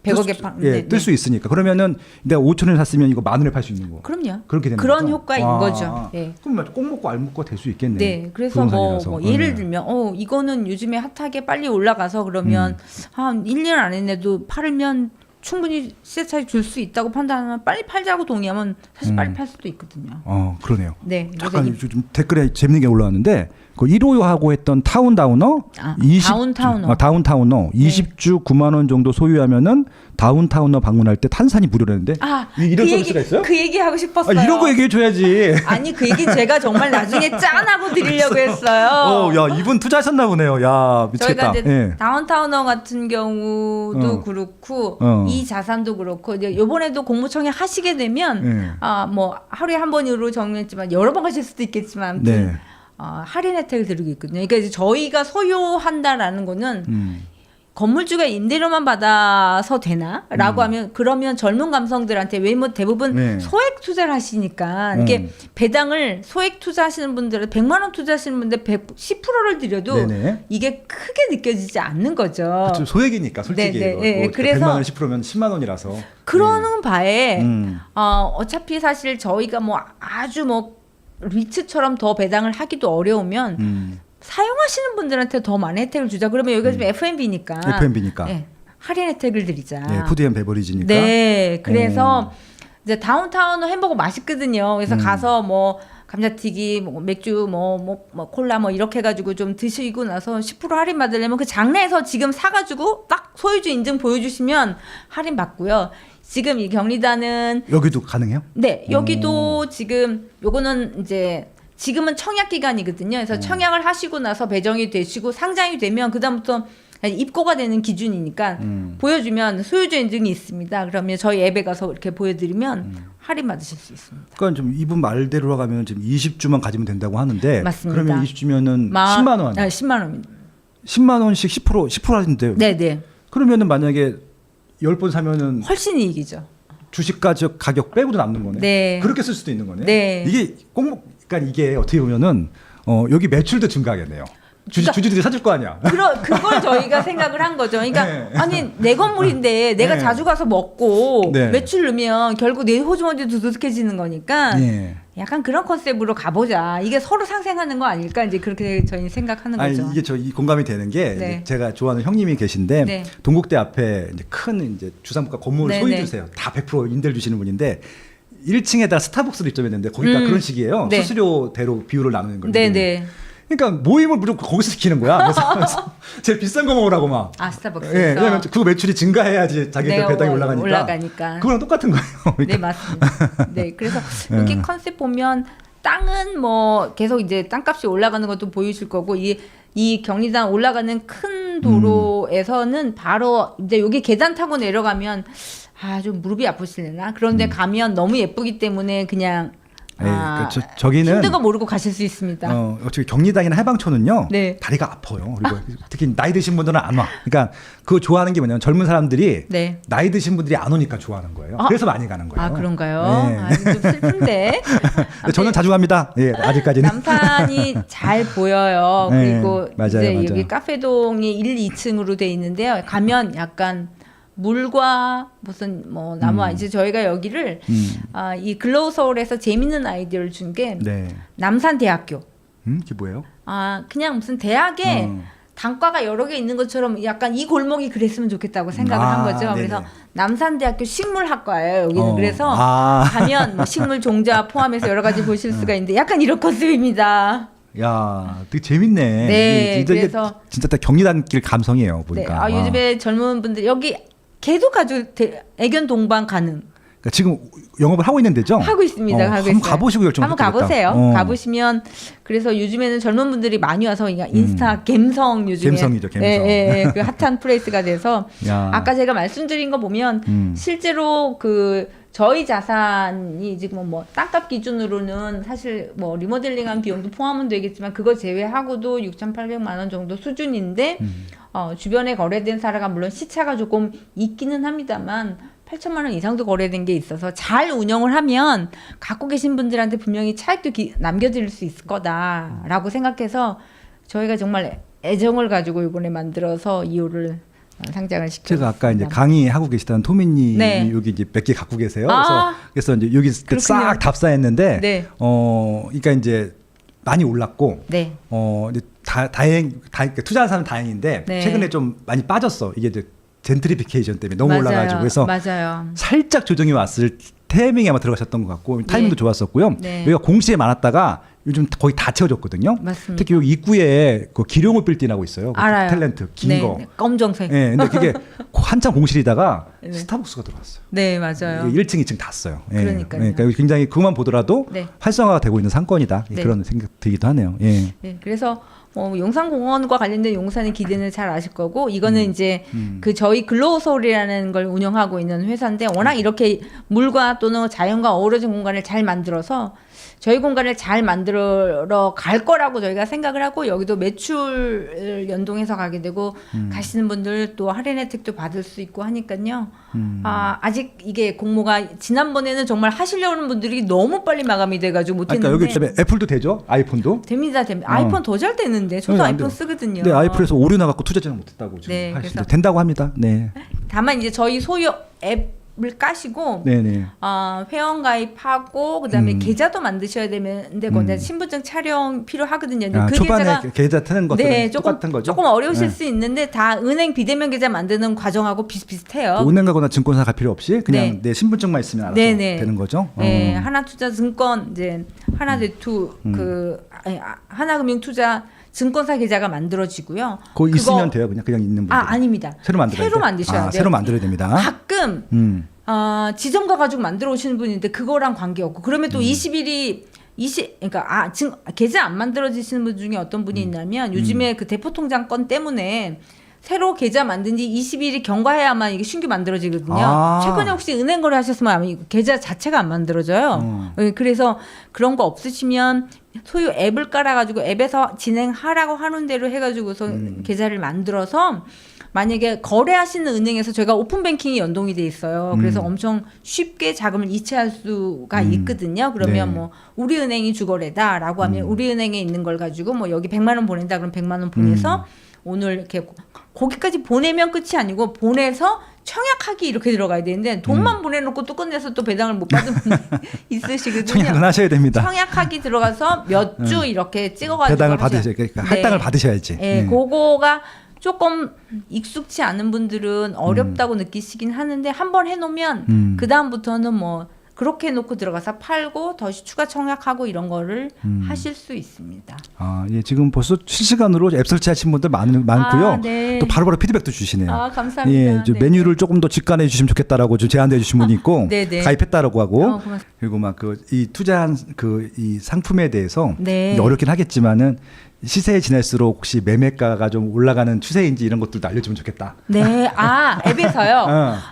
100억에 뜰 수 있으니까. 그러면은 내가 5천원에 샀으면 이거 10,000원에 팔 수 있는 거. 그럼요. 그렇게 되는 그런 거죠? 효과인 거죠. 예. 그럼 꼭 먹고 알 먹고 될 수 있겠네. 네, 그래서 뭐 부동산이라서. 예를 들면 이거는 요즘에 핫하게 빨리 올라가서 그러면 한 1년 안에도 팔면 충분히 시세 차익 줄 수 있다고 판단하면 빨리 팔자고 동의하면 사실 빨리 팔 수도 있거든요. 그러네요. 네. 잠깐 좀 댓글에 재밌는 게 올라왔는데 그 1호하고 했던 타운다우너 다운타우너 20주 9만 원 정도 소유하면은 다운타우너 방문할 때 탄산이 무료라는데 이런 서비스가 있어요? 그 얘기 하고 싶었어요. 이런 거 얘기해 줘야지. 아니 그 얘기 제가 정말 나중에 짠하고 드리려고 했어요. 야 이분 투자하셨나 보네요. 야 미치겠다. 저희가 이제 예. 다운타우너 같은 경우도 그렇고 이 자산도 그렇고 이제 이번에도 공모청에 하시게 되면 뭐 하루에 한 번으로 정했지만 여러 번 가실 수도 있겠지만 아무튼 네. 할인 혜택을 드리고 있거든요. 그러니까 이제 저희가 소유한다라는 거는 건물주가 임대료만 받아서 되나라고 하면 그러면 젊은 감성들한테 왜 뭐 대부분 네. 소액 투자를 하시니까 이게 배당을 소액 투자하시는 분들은 100만 원 투자하시는 분들 10%를 드려도 네네. 이게 크게 느껴지지 않는 거죠. 그렇죠. 소액이니까 솔직히 네, 이거. 네. 뭐 그래서 100만 원 10%면 10만 원이라서. 그러는 바에 음. 어차피 사실 저희가 뭐 아주 뭐 리츠처럼 더 배당을 하기도 어려우면 사용하시는 분들한테 더 많은 혜택을 주자. 그러면 여기가 지금 F&B니까. F&B니까. 네, 할인 혜택을 드리자. 네, 푸드앤 베버리지니까. 네, 그래서 이제 다운타운 햄버거 맛있거든요. 그래서 가서 뭐 감자튀김, 뭐 맥주, 뭐 콜라 뭐 이렇게 해가지고 좀 드시고 나서 10% 할인 받으려면 그 장내에서 지금 사가지고 딱 소유주 인증 보여주시면 할인 받고요. 지금 이 경리단은 여기도 가능해요? 네, 여기도 지금 요거는 이제 지금은 청약 기간이거든요. 그래서 청약을 하시고 나서 배정이 되시고 상장이 되면 그다음부터 입고가 되는 기준이니까 보여주면 소유주 인증이 있습니다. 그러면 저희 앱에 가서 이렇게 보여드리면 할인 받으실 수 있습니다. 그러니까 좀 이분 말대로 가면 지금 20주만 가지면 된다고 하는데 맞습니다. 그러면 20주면은 10만 원. 10만 원입니다. 10만 원씩 10% 할인인데. 네네. 그러면은 만약에 10번 사면은 훨씬 이익이죠. 주식 가격 빼고도 남는 거네. 네. 그렇게 쓸 수도 있는 거네. 네. 이게 그러니까 이게 어떻게 보면은 여기 매출도 증가하겠네요. 주주들이 사줄 거 아니야. 그걸 저희가 생각을 한 거죠. 그러니까 네. 아니 내 건물인데 내가 네. 자주 가서 먹고 네. 매출 넣으면 결국 내 호주머니도 두둑해지는 거니까 네. 약간 그런 컨셉으로 가보자. 이게 서로 상생하는 거 아닐까 이제 그렇게 저희 생각하는 거죠. 아니 이게 이 공감이 되는 게 네. 이제 제가 좋아하는 형님이 계신데 네. 동국대 앞에 이제 큰 이제 주상복합 건물을 네, 소유해 네. 주세요. 다 100% 임대를 주시는 분인데 1층에다 스타벅스를 입점했는데 거기가 그런 식이에요. 네. 수수료대로 비율을 나누는 거예요. 네네. 그러니까 모임을 무조건 거기서 시키는 거야. 그래서 제일 비싼 거 먹으라고 막. 아 스타벅스에서. 예, 왜냐면 그 매출이 증가해야지 자기들 네, 배당이 올라가니까. 그거랑 똑같은 거예요. 그러니까. 네 맞습니다. 네 그래서 여기 컨셉 보면 땅은 뭐 계속 이제 땅값이 올라가는 것도 보이실 거고 이 경리단 올라가는 큰 도로에서는 바로 이제 여기 계단 타고 내려가면 좀 무릎이 아프시려나 그런데 가면 너무 예쁘기 때문에 그냥 저기는 힘든 거 모르고 가실 수 있습니다. 어차피 경리단이나 해방촌은요. 네. 다리가 아파요. 그리고 특히 나이 드신 분들은 안 와. 그러니까 그거 좋아하는 게 뭐냐면 젊은 사람들이 네. 나이 드신 분들이 안 오니까 좋아하는 거예요. 그래서 많이 가는 거예요. 아 그런가요? 네. 좀 슬픈데. 저는 자주 갑니다. 예, 아직까지는. 남산이 잘 보여요. 네, 그리고 맞아요, 이제 맞아요. 여기 카페동이 1, 2층으로 돼 있는데요. 가면 약간 물과 무슨 뭐 나무 이제 저희가 여기를 이 글로우 서울에서 재밌는 아이디어를 준 게 네. 남산대학교. 이게 뭐예요? 그냥 무슨 대학에 단과가 여러 개 있는 것처럼 약간 이 골목이 그랬으면 좋겠다고 생각을 한 거죠. 네네. 그래서 남산대학교 식물학과예요. 여기는 그래서 가면 뭐 식물 종자 포함해서 여러 가지 보실 수가 있는데 약간 이런 컨셉입니다. 야, 되게 재밌네. 네, 진짜 그래서 진짜 딱 경리단길 감성이에요. 보니까. 네, 요즘에 젊은 분들 여기 계속 가지고 애견 동반 가능. 그러니까 지금 영업을 하고 있는 데죠? 하고 있습니다. 하고 한번 있어요. 가보시고 결정. 한번 가보세요. 가보시면 그래서 요즘에는 젊은 분들이 많이 와서 인스타 갬성 요즘에 갬성이죠, 갬성. 그 핫한 플레이스가 돼서 야. 아까 제가 말씀드린 거 보면 실제로 그 저희 자산이 지금 뭐 땅값 기준으로는 사실 뭐 리모델링한 비용도 포함은 되겠지만 그거 제외하고도 6,800만 원 정도 수준인데 주변에 거래된 사례가 물론 시차가 조금 있기는 합니다만 8천만 원 이상도 거래된 게 있어서 잘 운영을 하면 갖고 계신 분들한테 분명히 차익도 남겨드릴 수 있을 거다라고 생각해서 저희가 정말 애정을 가지고 이번에 만들어서 2호를 상장을 시켰습니다. 제가 아까 이제 강의하고 계시던 토미님 네. 여기 이제 몇 개 갖고 계세요. 아, 그래서 이제 여기 싹 답사했는데 네. 그러니까 이제 많이 올랐고 네. 이제 그러니까 투자한 사람은 다행인데 네. 최근에 좀 많이 빠졌어. 이게 이제 젠트리피케이션 때문에 너무 맞아요. 올라가지고 그래서 맞아요. 살짝 조정이 왔을 타이밍에 아마 들어가셨던 것 같고 타이밍도 네. 좋았었고요. 네. 여기가 공시에 많았다가 요즘 거의 다 채워졌거든요. 맞습니다. 특히 여기 입구에 그 기룡호 빌딩하고 있어요. 그 알아요. 탤런트 긴 네, 거. 네, 검정색. 예, 근데 그게 한참 공실이다가 네. 스타벅스가 들어왔어요. 네, 맞아요. 1층, 2층 다 써요. 예. 그러니까요. 그러니까 굉장히 그만 보더라도 네. 활성화가 되고 있는 상권이다. 네. 그런 생각 들기도 하네요. 예. 네, 그래서 용산공원과 관련된 용산의 기대는 잘 아실 거고 이거는 이제 그 저희 글로우서울이라는 걸 운영하고 있는 회사인데 워낙 이렇게 물과 또는 자연과 어우러진 공간을 잘 만들어서 저희 공간을 잘 만들어 갈 거라고 저희가 생각을 하고 여기도 매출 연동해서 가게 되고 가시는 분들 또 할인 혜택도 받을 수 있고 하니까요. 아직 이게 공모가 지난번에는 정말 하시려는 분들이 너무 빨리 마감이 돼가지고 못했는데. 그러니까 여기 집에 애플도 되죠? 아이폰도? 됩니다. 아이폰 더 잘 되는데 저도 네, 안 아이폰 돼요. 쓰거든요. 네, 아이플에서 오류 나갖고 투자자는 못했다고 지금 네, 하시는데 그래서- 된다고 합니다. 네, 다만 이제 저희 소유 앱을 까시고 네, 네. 회원 가입하고 그다음에 계좌도 만드셔야 되는데 거기다 신분증 촬영 필요하거든요. 근데 그 초반에 계좌가 계좌 트는 것들은 네, 똑같은 거죠? 조금 어려우실 네. 수 있는데 다 은행 비대면 계좌 만드는 과정하고 비슷비슷해요. 은행 가거나 증권사 갈 필요 없이 그냥 네. 내 신분증만 있으면 알아서 네, 네. 되는 거죠? 네, 하나투자증권 이제 하나대투 하나금융투자 증권사 계좌가 만들어지고요. 그거 그거- 있으면 돼요, 그냥 있는 분들. 아닙니다. 새로 만들어야 새로 돼요? 만드셔야 돼요. 새로 만들어야 됩니다. 가끔 음. 지점 가가지고 만들어 오시는 분인데 그거랑 관계 없고 그러면 또 20일이 그러니까 계좌 안 만들어지시는 분 중에 어떤 분이 있냐면 요즘에 그 대포통장 건 때문에 새로 계좌 만든 지 20일이 경과해야만 이게 신규 만들어지거든요. 아. 최근에 혹시 은행 거래 하셨으면 아마 계좌 자체가 안 만들어져요. 그래서 그런 거 없으시면 소유 앱을 깔아가지고 앱에서 진행하라고 하는 대로 해가지고서 계좌를 만들어서 만약에 거래하시는 은행에서 저희가 오픈뱅킹이 연동이 돼 있어요. 그래서 엄청 쉽게 자금을 이체할 수가 있거든요. 그러면 네. 뭐 우리은행이 주거래다라고 하면 우리은행에 있는 걸 가지고 뭐 여기 100만 원 보낸다 그럼 100만 원 보내서 오늘 이렇게 거기까지 보내면 끝이 아니고 보내서 청약하기 이렇게 들어가야 되는데 돈만 보내놓고 또 끝내서 또 배당을 못 받은 분이 있으시거든요. 청약은 하셔야 됩니다. 청약하기 들어가서 몇 주 이렇게 찍어가지고 배당을 하셔야- 받으셔야 그러니까 할당을 네. 받으셔야지. 예, 그거가 조금 익숙치 않은 분들은 어렵다고 느끼시긴 하는데 한번 해놓으면 그 다음부터는 뭐 그렇게 해놓고 들어가서 팔고 다시 추가 청약하고 이런 거를 하실 수 있습니다. 아, 예, 지금 벌써 실시간으로 앱 설치하신 분들 많고요. 아, 네. 또 바로바로 피드백도 주시네요. 아, 감사합니다. 예, 저 네. 메뉴를 조금 더 직관해 주시면 좋겠다라고 좀 제안해 주신 분이 있고 네, 네. 가입했다라고 하고 고맙습니다. 그리고 막 그 이 투자한 그 이 상품에 대해서 네. 이제 어렵긴 하겠지만은 시세에 지날수록 혹시 매매가가 좀 올라가는 추세인지 이런 것들도 알려주면 좋겠다. 네, 앱에서요.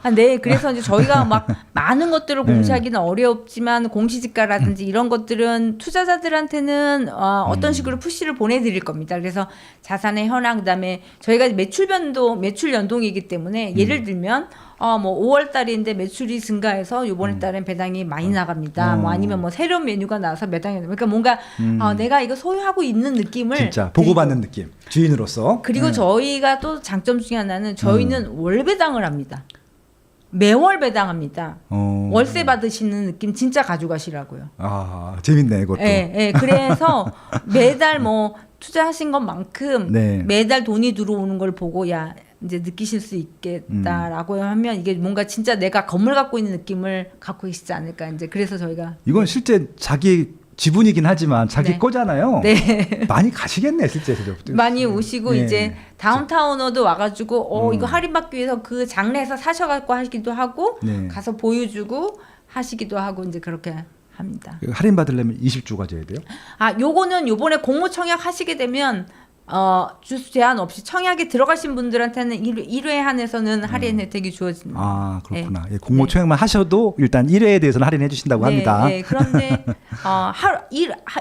아, 네, 그래서 이제 저희가 막 많은 것들을 네. 공시하기는 어렵지만 공시지가라든지 이런 것들은 투자자들한테는 어떤 식으로 푸시를 보내드릴 겁니다. 그래서 자산의 현황 그다음에 저희가 매출 연동이기 때문에 예를 들면 뭐 5월 달인데 매출이 증가해서 이번 달엔 배당이 많이 나갑니다. 뭐 아니면 뭐 새로운 메뉴가 나와서 배당이 그러니까 뭔가 내가 이거 소유하고 있는 느낌을 진짜 보고받는 느낌 주인으로서. 그리고 저희가 또 장점 중에 하나는 저희는 월 배당을 합니다. 매월 배당합니다. 월세 받으시는 느낌 진짜 가져가시라고요. 아, 재밌네 이것도. 예, 예. 그래서 매달 뭐 투자하신 것만큼 네. 매달 돈이 들어오는 걸 보고 야 이제 느끼실 수 있겠다라고 하면 이게 뭔가 진짜 내가 건물 갖고 있는 느낌을 갖고 계시지 않을까 이제 그래서 저희가 이건 실제 자기 지분이긴 하지만 자기 네. 거잖아요. 네. 많이 가시겠네 실제. 많이 오시고 네. 이제 다운타운어도 와가지고 이거 할인받기 위해서 그 장례에서 사셔갖고 하시기도 하고 네. 가서 보여주고 하시기도 하고 이제 그렇게 합니다. 할인 받으려면 20주 가져야 돼요? 요거는 요번에 공모 청약 하시게 되면 주수 제한 없이 청약에 들어가신 분들한테는 1회 한해서는 할인 혜택이 주어집니다. 아, 그렇구나. 예, 공모 청약만 하셔도 일단 1회에 대해서는 할인해 주신다고 합니다. 네, 그런데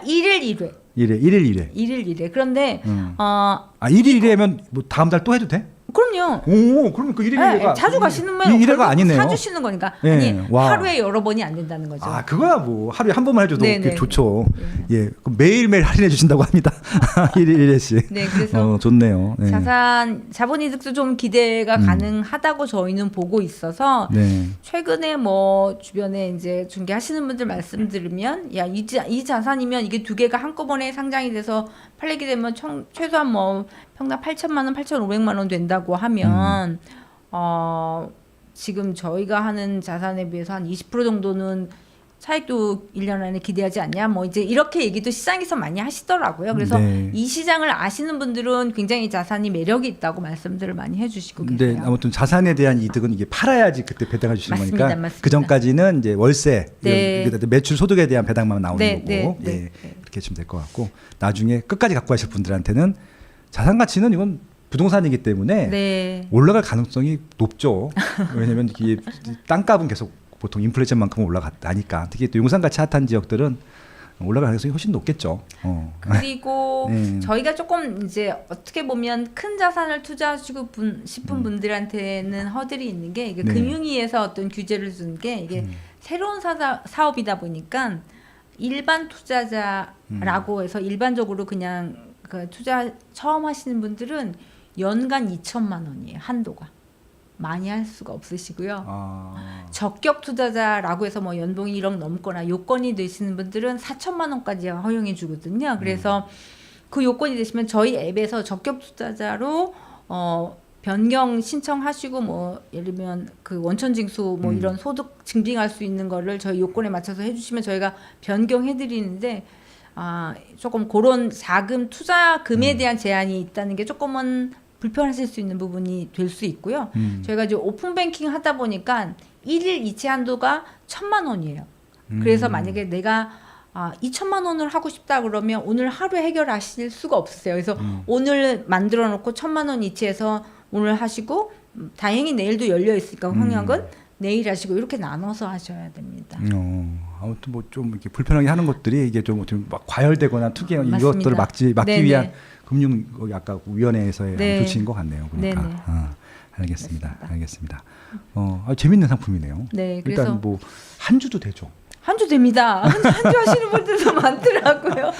일일 1회. 1일 1회. 1일 1회. 그런데 1일 1회면 뭐 다음 달 또 해도 돼? 그럼요. 오, 그러면 그 1일 1회가 자주 가시는 분 1회가 아니네요. 사주시는 거니까 네, 아니 와. 하루에 여러 번이 안 된다는 거죠. 아, 그거야 뭐 하루에 한 번만 해줘도 네, 네. 좋죠. 예, 그럼 매일매일 할인해 주신다고 합니다. 1일 1회씩. 네, 그래서 좋네요. 네. 자본이득도 좀 기대가 가능하다고 저희는 보고 있어서 네. 최근에 뭐 주변에 이제 중개하시는 분들 말씀 들으면 야, 이 자산이면 이게 두 개가 한꺼번에 상장이 돼서 팔리게 되면 최소한 뭐 평당 8천만 원, 8,500만 원 된다고 하면 지금 저희가 하는 자산에 비해서 한 20% 정도는 차익도 1년 안에 기대하지 않냐 뭐 이제 이렇게 얘기도 시장에서 많이 하시더라고요. 그래서 네. 이 시장을 아시는 분들은 굉장히 자산이 매력이 있다고 말씀들을 많이 해주시고 근데 계세요. 아무튼 자산에 대한 이득은 이게 팔아야지 그때 배당해 주시는 맞습니다, 거니까 맞습니다. 그 전까지는 이제 월세, 네. 매출 소득에 대한 배당만 나오는 네, 거고 네, 네, 예, 네. 그렇게 하시면 될 것 같고 나중에 끝까지 갖고 가실 분들한테는 자산 가치는 이건 부동산이기 때문에 네. 올라갈 가능성이 높죠. 왜냐하면 이게 땅값은 계속 보통 인플레이션만큼 올라갔다니까 특히 또 용산 같이 핫한 지역들은 올라갈 가능성이 훨씬 높겠죠. 그리고 네. 저희가 조금 이제 어떻게 보면 큰 자산을 투자하시고 싶은 분들한테는 허들이 있는 게 이게 네. 금융위에서 어떤 규제를 준 게 이게 새로운 사업이다 보니까 일반 투자자라고 해서 일반적으로 그냥 그 투자 처음 하시는 분들은 연간 2천만 원이에요. 한도가. 많이 할 수가 없으시고요. 적격 투자자라고 해서 뭐 연봉이 1억 넘거나 요건이 되시는 분들은 4천만 원까지 허용해 주거든요. 그래서 그 요건이 되시면 저희 앱에서 적격 투자자로 변경 신청하시고 뭐 예를 들면 그 원천징수 뭐 이런 소득 증빙할 수 있는 거를 저희 요건에 맞춰서 해주시면 저희가 변경해 드리는데 조금 그런 자금 투자금에 대한 제한이 있다는 게 조금은 불편하실 수 있는 부분이 될 수 있고요. 저희가 이제 오픈뱅킹 하다 보니까 1일 이체 한도가 1,000만 원이에요. 그래서 만약에 내가 2천만 원을 하고 싶다 그러면 오늘 하루에 해결하실 수가 없으세요. 그래서 오늘 만들어 놓고 1,000만 원 이체해서 오늘 하시고 다행히 내일도 열려 있으니까 황역은 내일 하시고 이렇게 나눠서 하셔야 됩니다. 아무튼 뭐 좀 이렇게 불편하게 하는 것들이 이게 좀 막 과열되거나 투기한 맞습니다. 이것들을 막기 네네. 위한 금융 아까 위원회에서의 네. 조치인 것 같네요. 그러니까 네네. 알겠습니다. 맞습니다. 알겠습니다. 재밌는 상품이네요. 네, 그래서 일단 뭐 한 주도 되죠. 한 주 됩니다. 한 주 하시는 분들도 많더라고요.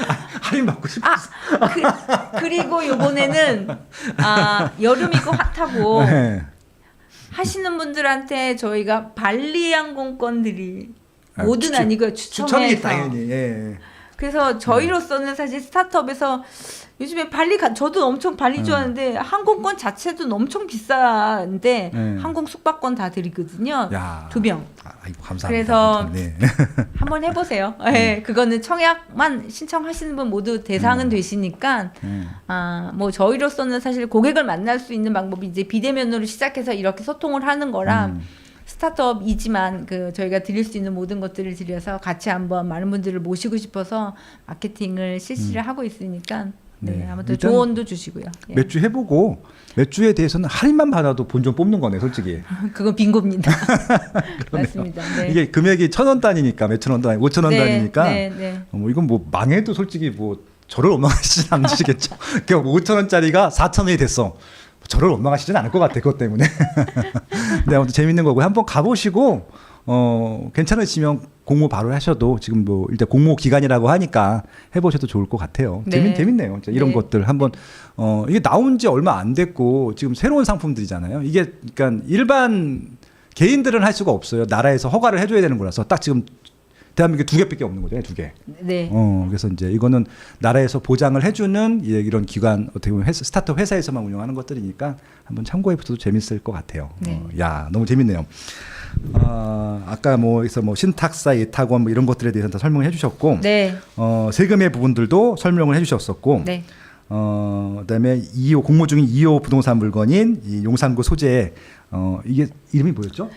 할인 받고 싶어. 그리고 요번에는 여름이고 핫하고 네. 하시는 분들한테 저희가 발리 항공권들이 모든 추천. 아니고요. 추천이 추첨해서. 당연히. 예. 그래서 저희로서는 사실 스타트업에서 요즘에 저도 엄청 발리 좋아하는데 항공권 자체도 엄청 비싼데 항공 숙박권 다 드리거든요. 야. 2명. 아이고, 감사합니다. 그래서 네. 한번 해보세요. 네, 그거는 청약만 신청하시는 분 모두 대상은 되시니까 뭐 저희로서는 사실 고객을 만날 수 있는 방법이 이제 비대면으로 시작해서 이렇게 소통을 하는 거라 스타트업이지만 저희가 드릴 수 있는 모든 것들을 드려서 같이 한번 많은 분들을 모시고 싶어서 마케팅을 실시를 하고 있으니까 네, 아무튼 일단 조언도 주시고요. 예. 몇 주 해보고 몇 주에 대해서는 할인만 받아도 본전 뽑는 거네, 솔직히. 그건 빙고입니다. 맞습니다. 네. 이게 금액이 1,000원 단위니까 몇천 원 단위, 5,000원 네, 단위니까 네, 네. 뭐 이건 뭐 망해도 솔직히 뭐 저를 원망하시진 않으시겠죠. 그러니까 5,000원짜리가 4,000원이 됐어. 저를 원망하시진 않을 것 같아, 그것 때문에. 근데 아무튼 재밌는 거고요. 한번 가보시고 괜찮으시면 공모 바로 하셔도 지금 뭐 일단 공모 기간이라고 하니까 해보셔도 좋을 것 같아요. 네. 재밌네요. 이런 네. 것들 한번 이게 나온 지 얼마 안 됐고 지금 새로운 상품들이잖아요. 이게 그러니까 일반 개인들은 할 수가 없어요. 나라에서 허가를 해줘야 되는 거라서 딱 지금 대한민국에 2개밖에 없는 거죠, 2개. 네. 그래서 이제 이거는 나라에서 보장을 해주는 이런 기관 어떻게 보면 스타트업 회사에서만 운영하는 것들이니까 한번 참고해봐도 재밌을 것 같아요. 네. 야, 너무 재밌네요. 아까 그래서 신탁사, 예탁원 뭐 이런 것들에 대해서 다 설명을 해주셨고, 네. 세금의 부분들도 설명을 해주셨었고, 네. 그다음에 2호 공모 중인 2호 부동산 물건인 이 용산구 소재 이게 이름이 뭐였죠?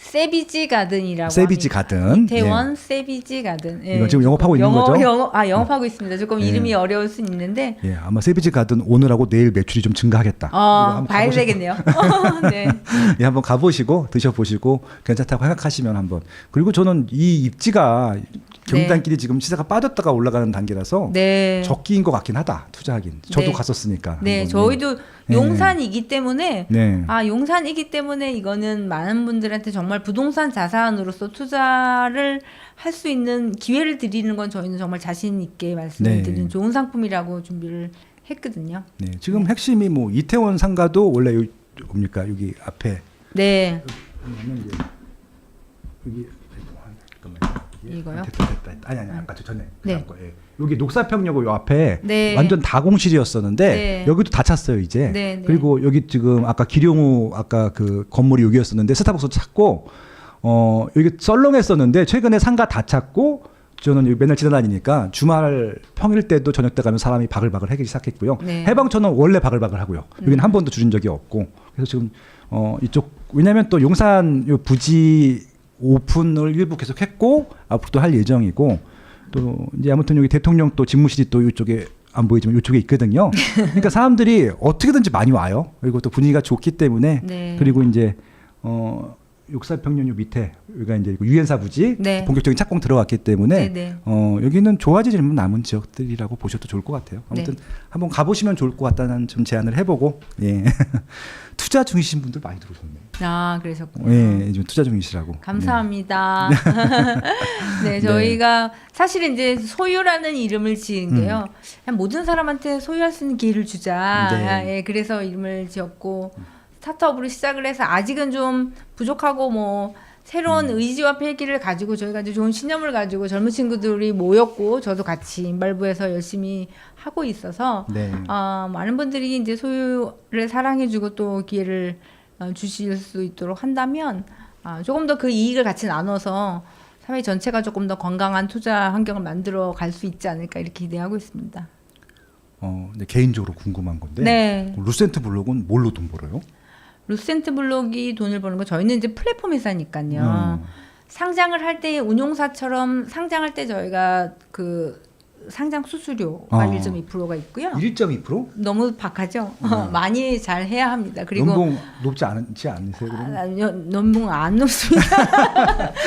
세비지 가든이라고 세비지 합니다. 가든. 이태원 세비지 가든. 이거 지금 영업하고 있는 거죠? 영업하고 있습니다. 조금 이름이 어려울 수 있는데. 예, 아마 세비지 가든 오늘하고 내일 매출이 좀 증가하겠다. 이거 한번 봐야 가보시고. 되겠네요. 네. 예, 한번 가보시고 드셔보시고 괜찮다고 생각하시면 한번. 그리고 저는 이 입지가 경단길이 지금 시세가 빠졌다가 올라가는 단계라서 네. 적기인 것 같긴 하다. 투자하긴. 저도 네. 갔었으니까. 네, 한번. 저희도 네. 용산이기 때문에 네. 용산이기 때문에 이거는 많은 분들한테 정말 부동산 자산으로서 투자를 할 수 있는 기회를 드리는 건 저희는 정말 자신 있게 말씀을 드리는 좋은 상품이라고 준비를 했거든요. 네, 지금 핵심이 뭐 이태원 상가도 원래 뭡니까 여기 앞에. 네. 여기 잠깐만요. 이거요? 됐다. 아니 아까 저 전에 네. 여기 녹사평역 요 앞에 네. 완전 다공실이었었는데 네. 여기도 다 찼어요 이제. 네, 네. 그리고 여기 지금 아까 기룡우 아까 그 건물이 여기였었는데 스타벅스 찾고 여기 썰렁했었는데 최근에 상가 다 찾고 저는 여기 맨날 지나다니니까 주말 평일 때도 저녁 때 가면 사람이 바글바글 하기 시작했고요. 네. 해방촌은 원래 바글바글 하고요. 여기는 한 번도 줄인 적이 없고 그래서 지금 이쪽 왜냐하면 또 용산 요 부지 오픈을 일부 계속했고 앞으로도 할 예정이고 또 이제 아무튼 여기 대통령 또 집무실이 또 이쪽에 안 보이지만 이쪽에 있거든요. 그러니까 사람들이 어떻게든지 많이 와요. 그리고 또 분위기가 좋기 때문에 네. 그리고 이제 육사평년 요 밑에 여기가 이제 유엔사 부지 네. 본격적인 착공 들어왔기 때문에 네, 여기는 좋아지지 않는 남은 지역들이라고 보셔도 좋을 것 같아요. 아무튼 네. 한번 가보시면 좋을 것 같다는 좀 제안을 해보고 예. 투자 중이신 분들 많이 들어오셨네요. 그러셨군요. 예, 좀 투자 중이시라고. 감사합니다. 네, 저희가 사실은 이제 소유라는 이름을 지은 게요. 그냥 모든 사람한테 소유할 수 있는 기회를 주자. 네. 예, 그래서 이름을 지었고 스타트업으로 시작을 해서 아직은 좀 부족하고 뭐 새로운 의지와 패기를 가지고 저희가 이제 좋은 신념을 가지고 젊은 친구들이 모였고 저도 같이 인발부에서 열심히 하고 있어서 네. 많은 분들이 이제 소유를 사랑해주고 또 기회를 주실 수 있도록 한다면 조금 더 그 이익을 같이 나눠서 사회 전체가 조금 더 건강한 투자 환경을 만들어 갈 수 있지 않을까 이렇게 기대하고 있습니다. 근데 개인적으로 궁금한 건데 네. 루센트 블록은 뭘로 돈 벌어요? 루센트 블록이 돈을 버는 거 저희는 이제 플랫폼 회사니까요. 상장을 할 때 운용사처럼 상장할 때 저희가 그 상장 수수료가 1.2%가 있고요. 1.2%? 너무 박하죠. 많이 잘 해야 합니다. 그리고 연봉 높지 않으세요? 그러면? 연봉 안 높습니다.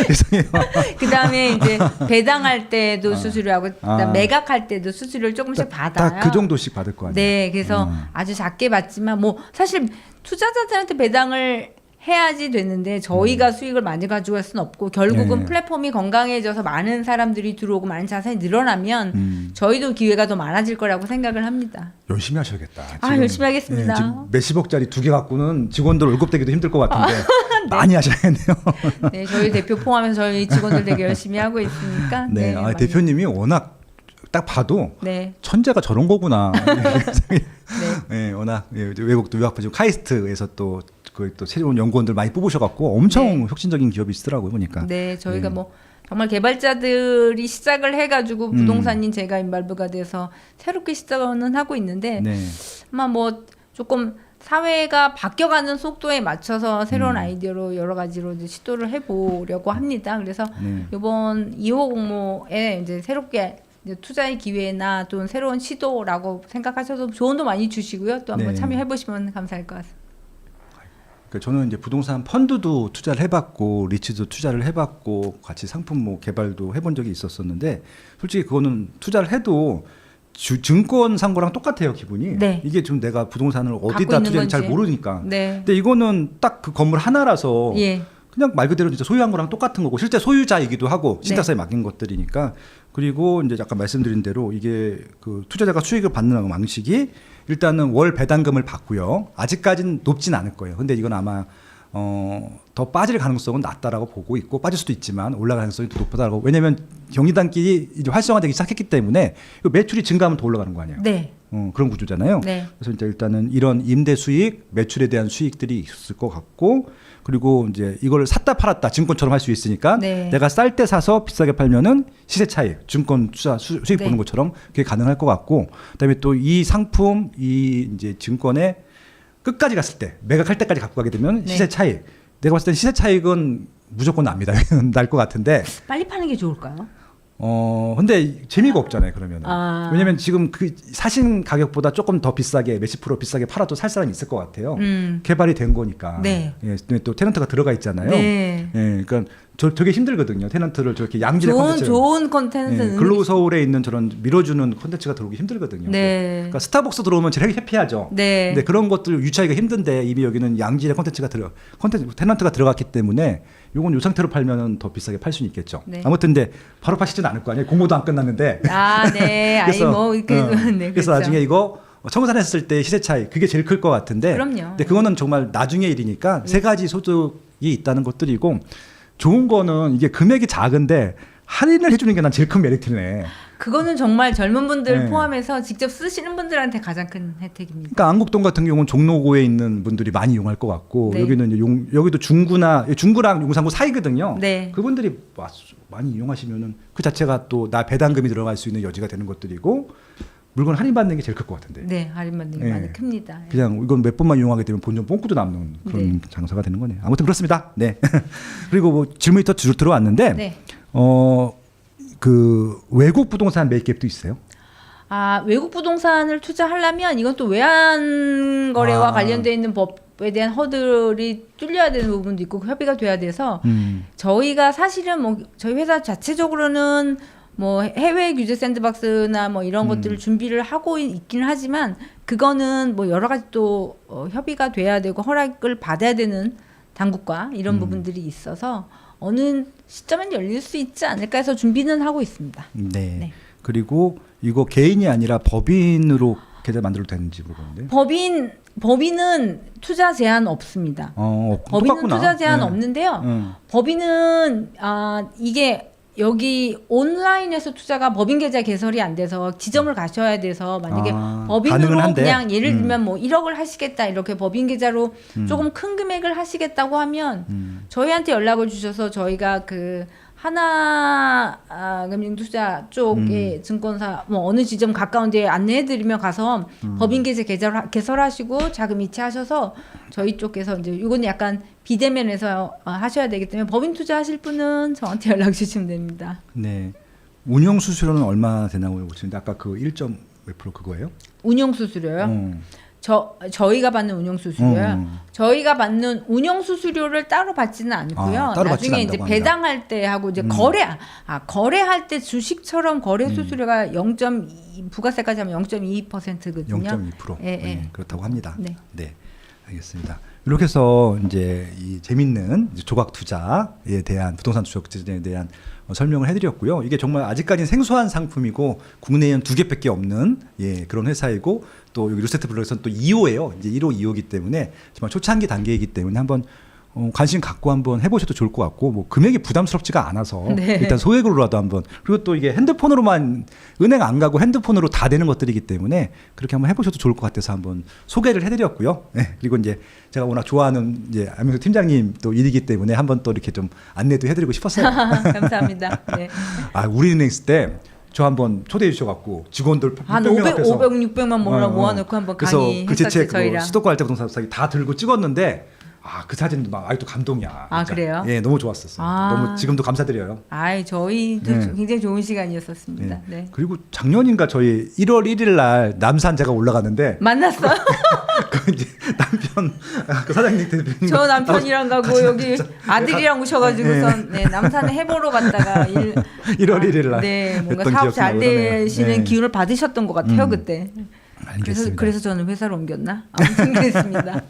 죄송해요. 그다음에 이제 배당할 때도 수수료하고 그다음 매각할 때도 수수료를 조금씩 받아요. 딱 그 정도씩 받을 거 아니에요. 네, 그래서 아주 작게 받지만 뭐 사실 투자자들한테 배당을 해야지 되는데 저희가 수익을 많이 가져갈 수는 없고 결국은 네. 플랫폼이 건강해져서 많은 사람들이 들어오고 많은 자산이 늘어나면 저희도 기회가 더 많아질 거라고 생각을 합니다. 열심히 하셔야겠다. 아, 열심히 하겠습니다. 지금 몇십억짜리 2개 갖고는 직원들 월급 대기도 힘들 것 같은데 많이 하셔야겠네요. 네, 저희 대표 포함해서 저희 직원들 되게 열심히 하고 있으니까. 네, 많이. 대표님이 워낙 딱 봐도 네. 천재가 저런 거구나. 네. 네, 워낙 외국도 유학파지고 카이스트에서 또 새로운 연구원들 많이 뽑으셔갖고 엄청 네. 혁신적인 기업이 있더라고요 보니까. 네, 저희가 뭐 정말 개발자들이 시작을 해가지고 부동산인 제가 인발부가 돼서 새롭게 시작은 하고 있는데 네. 아마 뭐 조금 사회가 바뀌어가는 속도에 맞춰서 새로운 아이디어로 여러 가지로 이제 시도를 해보려고 합니다. 그래서 네. 이번 2호 공모에 이제 새롭게 이제 투자의 기회나 또는 새로운 시도라고 생각하셔서 조언도 많이 주시고요. 또 한번 네. 참여해보시면 감사할 것 같습니다. 저는 이제 부동산 펀드도 투자를 해봤고 리츠도 투자를 해봤고 같이 상품 뭐 개발도 해본 적이 있었었는데 솔직히 그거는 투자를 해도 증권 산 거랑 똑같아요 기분이. 네. 이게 좀 내가 부동산을 어디다 있는 투자했는지 잘 건지. 모르니까. 네. 근데 이거는 딱 그 건물 하나라서 예. 그냥 말 그대로 진짜 소유한 거랑 똑같은 거고 실제 소유자이기도 하고 네. 신탁사에 맡긴 것들이니까. 그리고 이제 아까 말씀드린 대로 이게 그 투자자가 수익을 받는 방식이 일단은 월 배당금을 받고요. 아직까지는 높진 않을 거예요. 근데 이건 아마 더 빠질 가능성은 낮다라고 보고 있고 빠질 수도 있지만 올라갈 가능성이 더 높다라고. 왜냐하면 경리단끼리 이제 활성화되기 시작했기 때문에 매출이 증가하면 더 올라가는 거 아니에요. 네. 그런 구조잖아요. 네. 그래서 이제 일단은 이런 임대 수익, 매출에 대한 수익들이 있을 것 같고, 그리고 이제 이걸 샀다 팔았다 증권처럼 할 수 있으니까 네. 내가 쌀 때 사서 비싸게 팔면은 시세 차익, 증권 투자 수익 네. 보는 것처럼 그게 가능할 것 같고, 그다음에 또 이 상품, 이 이제 증권에 끝까지 갔을 때 매각할 때까지 갖고 가게 되면 네. 시세 차익. 내가 봤을 땐 시세 차익은 무조건 납니다. 날 것 같은데. 빨리 파는 게 좋을까요? 근데 재미가 없잖아요, 그러면은. 아. 왜냐면 지금 그 사신 가격보다 조금 더 비싸게, 몇십 프로 비싸게 팔아도 살 사람이 있을 것 같아요. 개발이 된 거니까. 네. 예, 또 테넌트가 들어가 있잖아요. 네. 예, 그러니까 되게 힘들거든요. 테넌트를 저렇게 양질의 콘텐츠. 좋은 콘텐츠는 글로우 서울에 있는 저런 밀어주는 콘텐츠가 들어오기 힘들거든요. 네. 그러니까 스타벅스 들어오면 제일 해피하죠. 네. 근데 그런 것들 유치하기가 힘든데 이미 여기는 양질의 콘텐츠가 테넌트가 들어갔기 때문에 요건 요 상태로 팔면은 더 비싸게 팔 수는 있겠죠. 네. 아무튼 근데 바로 파시지는 않을 거 아니에요. 공모도 안 끝났는데. 아, 네. 아니 뭐 네, 그래서 그렇죠. 나중에 이거 청산했을 때 시세 차이 그게 제일 클 것 같은데. 그럼요. 근데 그거는 정말 나중의 일이니까 세 가지 소득이 있다는 것들이고 좋은 거는 이게 금액이 작은데 할인을 해주는 게 난 제일 큰 메리트네. 그거는 정말 젊은 분들 네. 포함해서 직접 쓰시는 분들한테 가장 큰 혜택입니다. 그러니까 안국동 같은 경우는 종로구에 있는 분들이 많이 이용할 것 같고 네. 여기는 이제 여기도 중구랑 용산구 사이거든요. 네. 그분들이 많이 이용하시면은 그 자체가 또 나 배당금이 들어갈 수 있는 여지가 되는 것들이고 물건 할인 받는 게 제일 클 것 같은데. 네, 할인받는 게 네. 많이 큽니다. 그냥 이건 몇 번만 이용하게 되면 본전 뽕꾸도 남는 그런 네. 장사가 되는 거네요. 아무튼 그렇습니다. 네. 그리고 뭐 질문이 더 들어왔는데 네. 그 외국 부동산 매입갭도 있어요. 아, 외국 부동산을 투자하려면 이건 또 외환 거래와 관련되어 있는 법에 대한 허들이 뚫려야 되는 부분도 있고 협의가 돼야 돼서 저희가 사실은 뭐 저희 회사 자체적으로는 뭐 해외 규제 샌드박스나 뭐 이런 것들을 준비를 하고 있기는 하지만 그거는 뭐 여러 가지 또 협의가 돼야 되고 허락을 받아야 되는 당국과 이런 부분들이 있어서 어느 시점엔 열릴 수 있지 않을까 해서 준비는 하고 있습니다. 네. 네. 그리고 이거 개인이 아니라 법인으로 계좌 만들어도 되는지 모르겠는데. 법인은 투자 제한 없습니다. 법인은 똑같구나. 투자 제한 네. 없는데요. 법인은 이게 여기 온라인에서 투자가 법인 계좌 개설이 안 돼서 지점을 가셔야 돼서 만약에 가능은 법인으로 한데. 그냥 예를 들면 뭐 1억을 하시겠다 이렇게 법인 계좌로 조금 큰 금액을 하시겠다고 하면 저희한테 연락을 주셔서 저희가 그 하나금융투자 쪽에 증권사 뭐 어느 지점 가까운 데에 안내해드리면 가서 법인 계좌 개설하시고 자금 이체하셔서 저희 쪽에서 이제 이건 약간 비대면에서 하셔야 되기 때문에 법인 투자하실 분은 저한테 연락 주시면 됩니다. 네. 운영 수수료는 얼마나 되나고 보시는데 아까 그 1점 몇 프로 그거예요? 운영 수수료요? 저희가 받는 운영 수수료요. 저희가 받는 운영 수수료를 따로 받지는 않고요. 따로 받지는 나중에 이제 않는다고 배당할 때 하고 이제 거래할 때 주식처럼 거래 수수료가 0.2 부가세까지 하면 0.2%거든요. 0.2%. 예, 예. 네, 그렇다고 합니다. 네. 네, 알겠습니다. 이렇게 해서 이제 이 재밌는 이제 조각 투자에 대한 부동산 주식에 대한 설명을 해드렸고요. 이게 정말 아직까지는 생소한 상품이고 국내에는 2개밖에 없는 그런 회사이고 또 여기 루세트 블록에서는 또 2호예요. 이제 1호, 2호이기 때문에 정말 초창기 단계이기 때문에 한번 관심 갖고 한번 해보셔도 좋을 것 같고 뭐 금액이 부담스럽지가 않아서 네. 일단 소액으로라도 한번 그리고 또 이게 핸드폰으로만 은행 안 가고 핸드폰으로 다 되는 것들이기 때문에 그렇게 한번 해보셔도 좋을 것 같아서 한번 소개를 해드렸고요. 네. 그리고 이제 제가 워낙 좋아하는 이제 안명수 팀장님 또 일이기 때문에 한번 또 이렇게 좀 안내도 해드리고 싶었어요. 감사합니다. 네. 우리은행 있을 때 저 한번 초대해 주셔갖고 직원들 한 600명 500, 앞에서 600만 모아놓고 한번 강의 그래서 했었지 그 저희랑. 수도권 알짜 부동산 사기 다 들고 찍었는데 그 사진도 막 아직도 감동이야. 진짜. 그래요? 예, 너무 좋았었어요. 너무 지금도 감사드려요. 저희도 네. 굉장히 좋은 시간이었었습니다. 네. 그리고 작년인가 저희 1월 1일 날 남산 제가 올라갔는데 만났어요? 그 이제 남편 그 사장님 대표님 저 남편이랑 가고 여기 아들이랑 오셔가지고선 네. 남산에 해보러 갔다가 1월 1일 날 네, 뭔가 했던 사업 기억이 잘 나고 그러네요. 되시는 네. 기운을 받으셨던 것 같아요 그때. 알겠습니다. 그래서 저는 회사로 옮겼나? 아무튼 그랬습니다.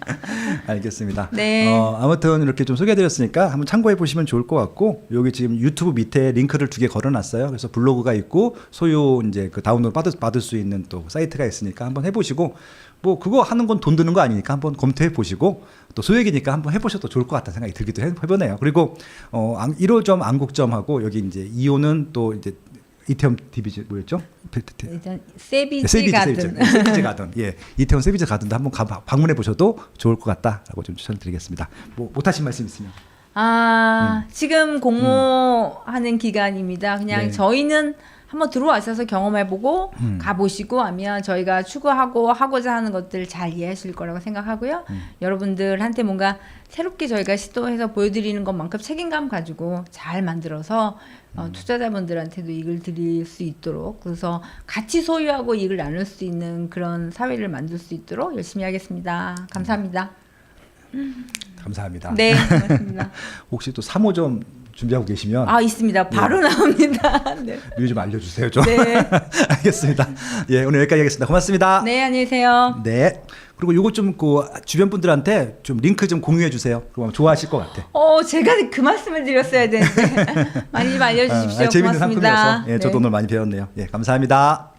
알겠습니다. 네. 아무튼 이렇게 좀 소개해드렸으니까 한번 참고해 보시면 좋을 것 같고 여기 지금 유튜브 밑에 링크를 2개 걸어놨어요. 그래서 블로그가 있고 소유 이제 그 다운로드 받을 수 있는 또 사이트가 있으니까 한번 해보시고 뭐 그거 하는 건 돈 드는 거 아니니까 한번 검토해 보시고 또 소액이니까 한번 해보셔도 좋을 것 같다는 생각이 들기도 해보네요. 그리고 1호점 안국점하고 여기 이제 2호는 또 이제 이태원 디비전 뭐였죠? 일단 세비지 가든. 세비지 가든. 예, 이태원 세비지 가든도 한번 방문해 보셔도 좋을 것 같다라고 좀 추천드리겠습니다. 뭐 못하신 말씀 있으면. 지금 공모하는 기간입니다. 그냥 네. 저희는 한번 들어와셔서 경험해보고 가보시고 하면 저희가 추구하고 하고자 하는 것들 잘 이해하실 거라고 생각하고요. 여러분들한테 뭔가 새롭게 저희가 시도해서 보여드리는 것만큼 책임감 가지고 잘 만들어서 투자자분들한테도 이익을 드릴 수 있도록 그래서 같이 소유하고 이익을 나눌 수 있는 그런 사회를 만들 수 있도록 열심히 하겠습니다. 감사합니다. 감사합니다. 네, 고맙습니다. 혹시 또 3호점 준비하고 계시면 있습니다. 바로 나옵니다. 네. 미리 좀 알려주세요. 좀. 네. 알겠습니다. 예, 오늘 여기까지 하겠습니다. 고맙습니다. 네, 안녕히 계세요. 네. 그리고 요거 좀 그 주변 분들한테 좀 링크 좀 공유해 주세요. 그럼 좋아하실 것 같아. 제가 그 말씀을 드렸어야 되는데 많이 좀 알려주십시오. 재밌는 고맙습니다. 상품이어서 저도 네. 오늘 많이 배웠네요. 예, 감사합니다.